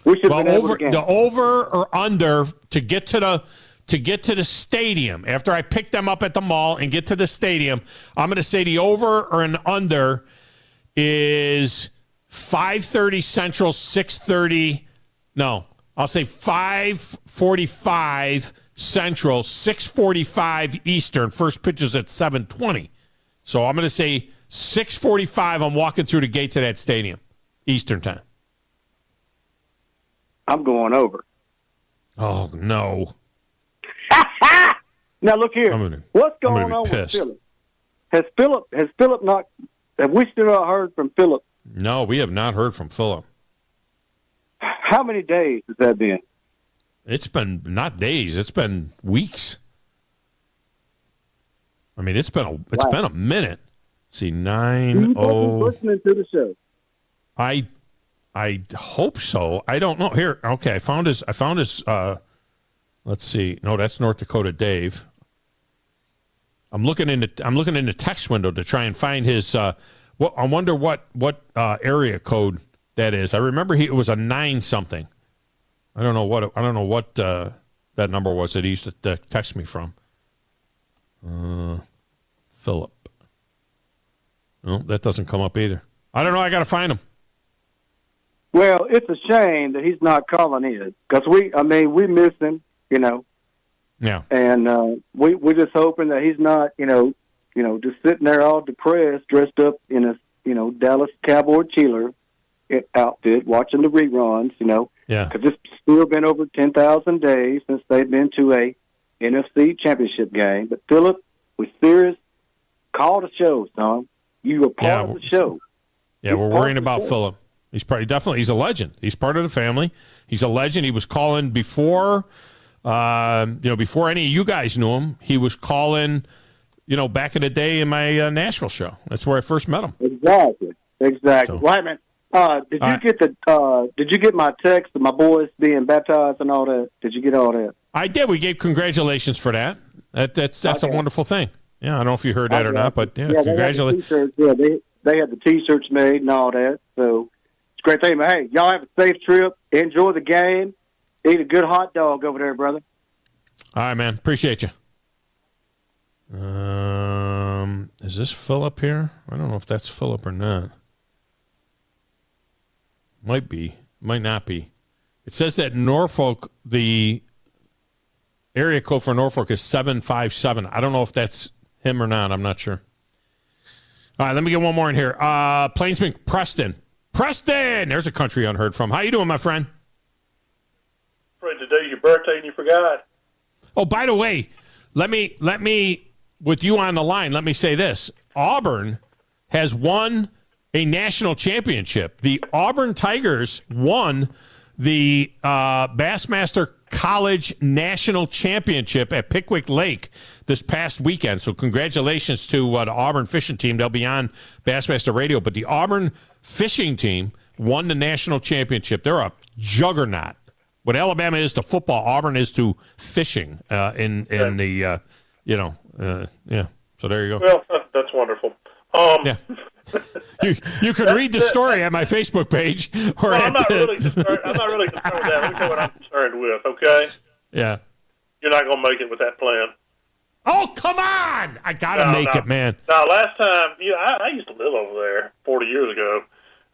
S2: We should have been able to gamble.
S5: The over or under to get to the stadium. After I pick them up at the mall and get to the stadium, I'm going to say the over or an under is 5:30 Central, 6:30. No, I'll say 5:45 Central, 6:45 Eastern. First pitch is at 7:20. So I'm going to say 6:45. I'm walking through the gates of that stadium, Eastern time.
S2: I'm going over.
S5: Oh, no.
S2: Now, look here. What's going on with Phillip? Has Phillip not, have we still not heard from Phillip?
S5: No, we have not heard from Phillip.
S2: How many days has that been?
S5: It's been not days. It's been weeks. I mean, it's been a minute. Let's see, 9-0.
S2: Listening to the show.
S5: I hope so. I don't know. Here, okay. I found his. Let's see. No, that's North Dakota Dave. I'm looking in the text window to try and find his. I wonder what area code that is. I remember it was a 9 something. I don't know what that number was that he used to text me from. Phillip. No, that doesn't come up either. I don't know. I got to find him.
S2: Well, it's a shame that he's not calling in because we miss him, you know.
S5: Yeah.
S2: And we're just hoping that he's not, just sitting there all depressed, dressed up in a, Dallas Cowboy cheerleader outfit, watching the reruns,
S5: Yeah.
S2: Because it's still been over 10,000 days since they've been to a NFC championship game. But Phillip, we're serious. Call the show, Thom. You are part of the show.
S5: Yeah, we're worrying about Phillip. He's he's a legend. He's part of the family. He's a legend. He was calling before, before any of you guys knew him. He was calling, back in the day in my Nashville show. That's where I first met him.
S2: Exactly. So, right, man. Did you get my text of my boys being baptized and all that? Did you get all that?
S5: I did. We gave congratulations for that. That's a wonderful thing. Yeah, I don't know if you heard that or not, but congratulations.
S2: They had the T-shirts made and all that, so it's a great thing. But hey, y'all have a safe trip. Enjoy the game. Eat a good hot dog over there, brother.
S5: All right, man. Appreciate you. Is this Phillip here? I don't know if that's Phillip or not. Might be. Might not be. It says that Norfolk, the area code for Norfolk is 757. I don't know if that's him or not. I'm not sure. All right, let me get one more in here. Plainsman Preston. Preston! There's a country unheard from. How you doing, my friend?
S7: Afraid today's your birthday and you forgot.
S5: Oh, by the way, let me, with you on the line, let me say this. Auburn has won a national championship. The Auburn Tigers won the Bassmaster College National Championship at Pickwick Lake this past weekend. So congratulations to the Auburn fishing team. They'll be on Bassmaster Radio. But the Auburn fishing team won the national championship. They're a juggernaut. What Alabama is to football, Auburn is to fishing. So there you go.
S7: Well, that's wonderful.
S5: Yeah. You could read the story at my Facebook page. Or
S7: I'm not really concerned with that. Let me tell you what I'm concerned with, okay?
S5: Yeah.
S7: You're not going to make it with that plan.
S5: Oh, come on! I got to make it, man.
S7: Now, last time, I used to live over there 40 years ago.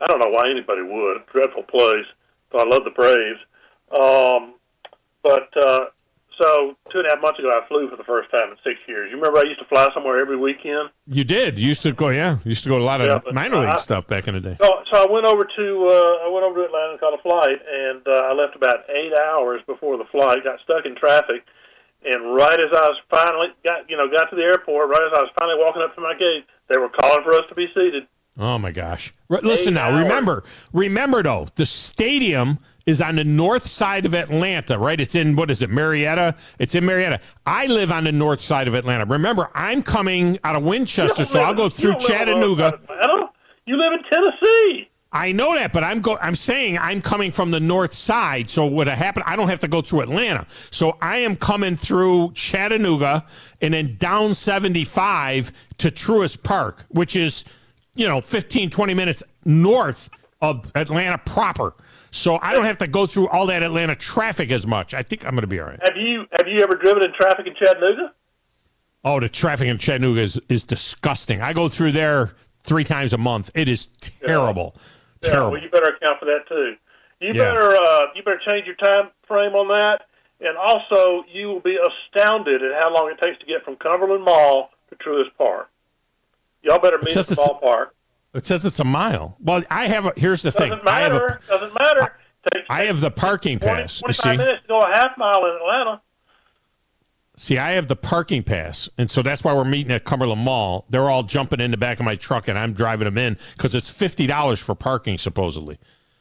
S7: I don't know why anybody would. Dreadful place. So I love the Braves. So 2.5 months ago, I flew for the first time in 6 years. You remember I used to fly somewhere every weekend?
S5: You did. You used to go, You used to go to a lot of minor league stuff back in the day.
S7: So I went over to Atlanta and caught a flight, and I left about 8 hours before the flight. Got stuck in traffic, and right as I was finally got to the airport, right as I was finally walking up to my gate, they were calling for us to be seated.
S5: Oh my gosh! Listen now. Remember though, the stadium is on the north side of Atlanta, right? It's in, Marietta? It's in Marietta. I live on the north side of Atlanta. Remember, I'm coming out of Winchester, so I'll go through Chattanooga.
S7: You live in Tennessee.
S5: I know that, but I'm saying I'm coming from the north side, so what happened, I don't have to go through Atlanta. So I am coming through Chattanooga and then down 75 to Truist Park, which is, 15, 20 minutes north of Atlanta proper. So I don't have to go through all that Atlanta traffic as much. I think I'm going to be all right.
S7: Have you ever driven in traffic in Chattanooga?
S5: Oh, the traffic in Chattanooga is disgusting. I go through there 3 times a month. It is terrible. Terrible.
S7: Well, you better account for that too. You better change your time frame on that And also, you will be astounded at how long it takes to get from Cumberland Mall to Truist Park. Y'all better meet at the ballpark.
S5: It says it's a mile. Well, here's the thing.
S7: Doesn't matter.
S5: I have the parking pass.
S7: 25 minutes to go a half mile in Atlanta.
S5: See, I have the parking pass, and so that's why we're meeting at Cumberland Mall. They're all jumping in the back of my truck, and I'm driving them in because it's $50 for parking, supposedly.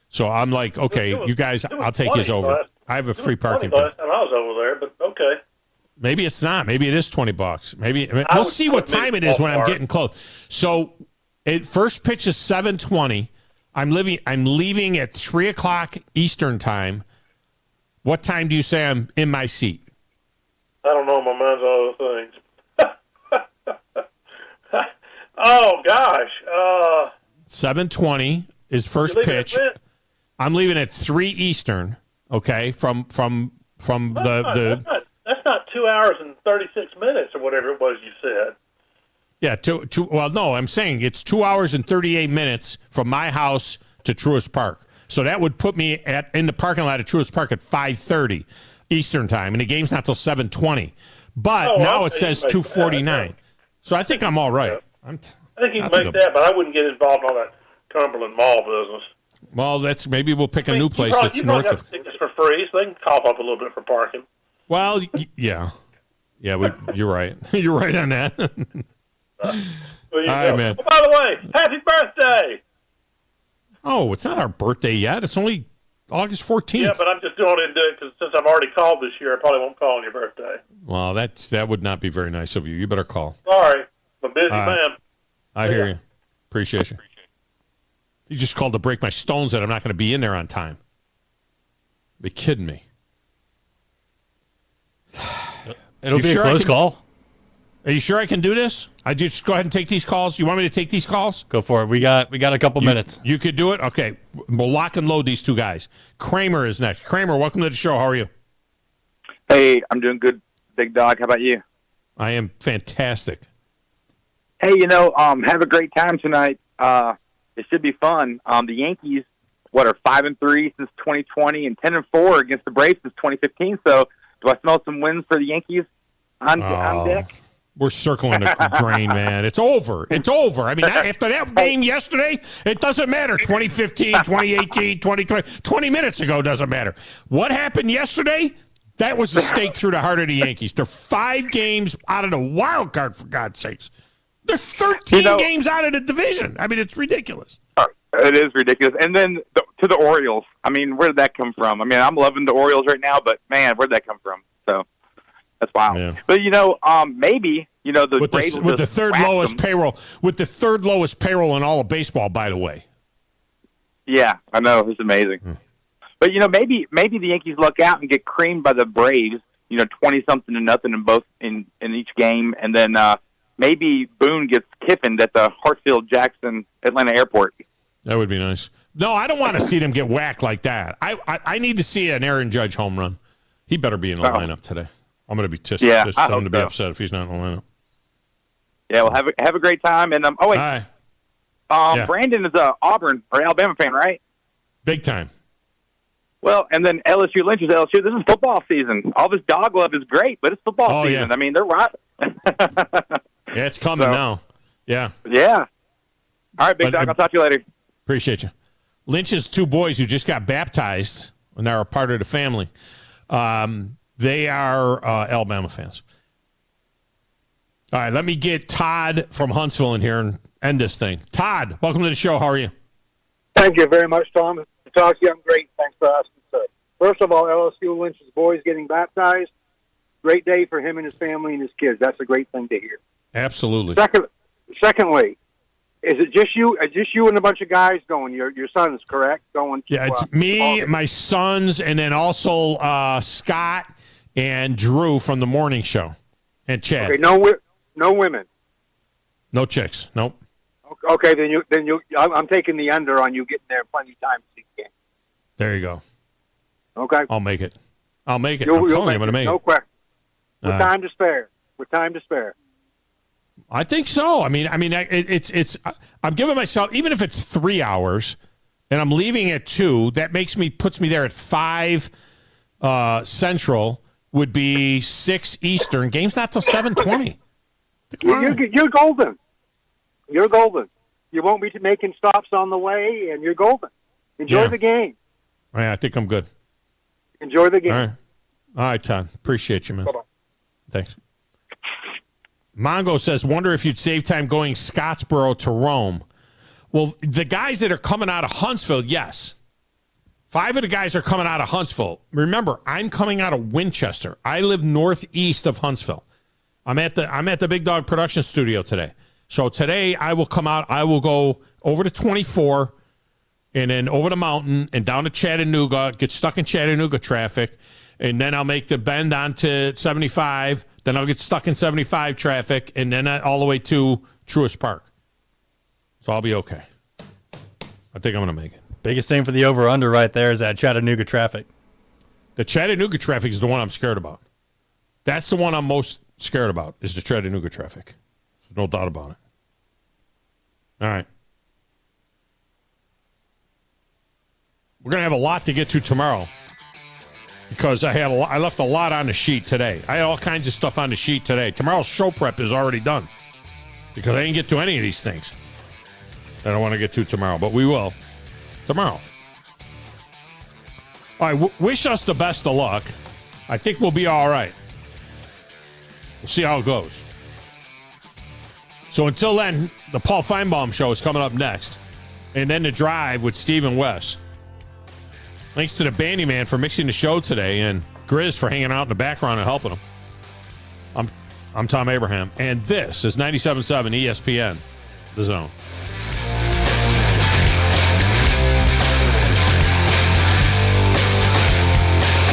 S5: So I'm like, okay, you guys, I'll take his over. I have a free parking pass.
S7: Last time I was over there, but okay.
S5: Maybe it's not. Maybe it is $20. Maybe we'll see what time it is when I'm getting close. So, first pitch is 7:20. I'm leaving at 3:00 Eastern time. What time do you say I'm in my seat?
S7: I don't know. My mind's on other things. Oh gosh.
S5: 7:20 is first pitch. I'm leaving at 3 Eastern. Okay, from the.
S7: That's not 2 hours and 36 minutes or whatever it was you said.
S5: Yeah, well, no, I'm saying it's 2 hours and 38 minutes from my house to Truist Park. So that would put me in the parking lot at Truist Park at 5:30 Eastern time, and the game's not till 7:20. But now it says 2:49. So I think I'm all right.
S7: I think you can make that, but I wouldn't get involved in all that Cumberland Mall business.
S5: Well, maybe we'll pick a new place that's north of.
S7: You tickets for free, so they can cough up a little bit for parking.
S5: Well, yeah, you're right. You're right on that.
S7: All
S5: right, man.
S7: Oh, by the way, happy birthday!
S5: Oh, it's not our birthday yet. It's only August 14th.
S7: Yeah, but I'm just doing it because since I've already called this year, I probably won't call on your birthday.
S5: Well, that would not be very nice of you. You better call.
S7: Sorry, I'm a busy man.
S5: I hear you. Appreciate you. You just called to break my stones that I'm not going to be in there on time. Be kidding me.
S3: It'll be a close call.
S5: Are you sure I can do this? I just go ahead and take these calls. You want me to take these calls?
S3: Go for it. We got a couple minutes.
S5: You could do it? Okay. We'll lock and load these two guys. Kramer is next. Kramer, welcome to the show. How are you?
S12: Hey, I'm doing good, Big Dog. How about you?
S5: I am fantastic.
S12: Hey, have a great time tonight. It should be fun. The Yankees, are 5-3 since 2020 and 10-4 against the Braves since 2015. So, do I smell some wins for the Yankees on deck?
S5: We're circling the drain, man. It's over. It's over. I mean, after that game yesterday, it doesn't matter. 2015, 2018, 2020, 20 minutes ago doesn't matter. What happened yesterday? That was a stake through the heart of the Yankees. They're 5 games out of the wild card, for God's sakes. They're 13 games out of the division. I mean, it's ridiculous.
S12: It is ridiculous. And then to the Orioles. I mean, where did that come from? I mean, I'm loving the Orioles right now, but, man, where did that come from? So that's wild. Yeah. But, maybe, the Braves
S5: with the third lowest payroll, with the third lowest payroll in all of baseball, by the way.
S12: Yeah, I know. It's amazing. But, maybe the Yankees luck out and get creamed by the Braves, 20-something to nothing in each game. And then maybe Boone gets kiffined at the Hartsfield-Jackson Atlanta Airport.
S5: That would be nice. No, I don't want to see them get whacked like that. I need to see an Aaron Judge home run. He better be in the lineup today. I'm going to be I'm going to be upset if he's not in the lineup.
S12: Yeah, well, have a great time. And Brandon is a Auburn or Alabama fan, right?
S5: Big time.
S12: Well, and then LSU Lynch is LSU. This is football season. All this dog love is great, but it's football season.
S5: Yeah.
S12: I mean, they're right.
S5: Yeah, it's coming now. Yeah.
S12: Yeah. All right, Big Dog. I'll talk to you later.
S5: Appreciate you. Lynch's 2 boys who just got baptized and are a part of the family. They are Alabama fans. All right, let me get Todd from Huntsville in here and end this thing. Todd, welcome to the show. How are you?
S13: Thank you very much, Tom. To talk to you, I'm great. Thanks for asking, sir. First of all, LSU Lynch's boys getting baptized. Great day for him and his family and his kids. That's a great thing to hear.
S5: Absolutely.
S13: Secondly, is it just you and a bunch of guys going? Your sons, correct? Going to,
S5: yeah, it's me, my sons, and then also Scott and Drew from the morning show, and Chad.
S13: Okay, no women.
S5: No chicks. Nope.
S13: Okay, then I'm taking the under on you getting there plenty of time to see the game.
S5: There you go.
S13: Okay.
S5: I'll make it. I'm telling you, I'm going to make it.
S13: No question. With time to spare.
S5: I think so. I mean, it's. I'm giving myself, even if it's 3 hours, and I'm leaving at 2. That puts me there at 5 Central. would be 6 Eastern. Game's not till 7:20.
S13: You're golden. You're golden. You won't be making stops on the way, and you're golden. Enjoy the game.
S5: Yeah, I think I'm good.
S13: Enjoy the game.
S5: All right, Todd. Appreciate you, man.
S13: Bye-bye.
S5: Thanks. Mongo says, wonder if you'd save time going Scottsboro to Rome. Well, the guys that are coming out of Huntsville, yes. 5 of the guys are coming out of Huntsville. Remember, I'm coming out of Winchester. I live northeast of Huntsville. I'm at the Big Dog Production Studio today. So today I will come out. I will go over to 24 and then over the mountain and down to Chattanooga, get stuck in Chattanooga traffic, and then I'll make the bend onto 75. Then I'll get stuck in 75 traffic, and then all the way to Truist Park. So I'll be okay. I think I'm going to make it.
S3: Biggest thing for the over-under right there is that Chattanooga traffic.
S5: The Chattanooga traffic is the one I'm scared about. That's the one I'm most scared about, is the Chattanooga traffic. There's no doubt about it. All right. We're going to have a lot to get to tomorrow because I left a lot on the sheet today. I had all kinds of stuff on the sheet today. Tomorrow's show prep is already done because I didn't get to any of these things that I want to get to tomorrow, but we will tomorrow. All right, wish us the best of luck. I think we'll be all right. We'll see how it goes. So until then, the Paul Feinbaum Show is coming up next, and then The Drive with Steve and Wes. Thanks to the Bandy Man for mixing the show today, and Grizz for hanging out in the background and helping him. I'm Thom Abraham, and this is 97.7 ESPN, The Zone.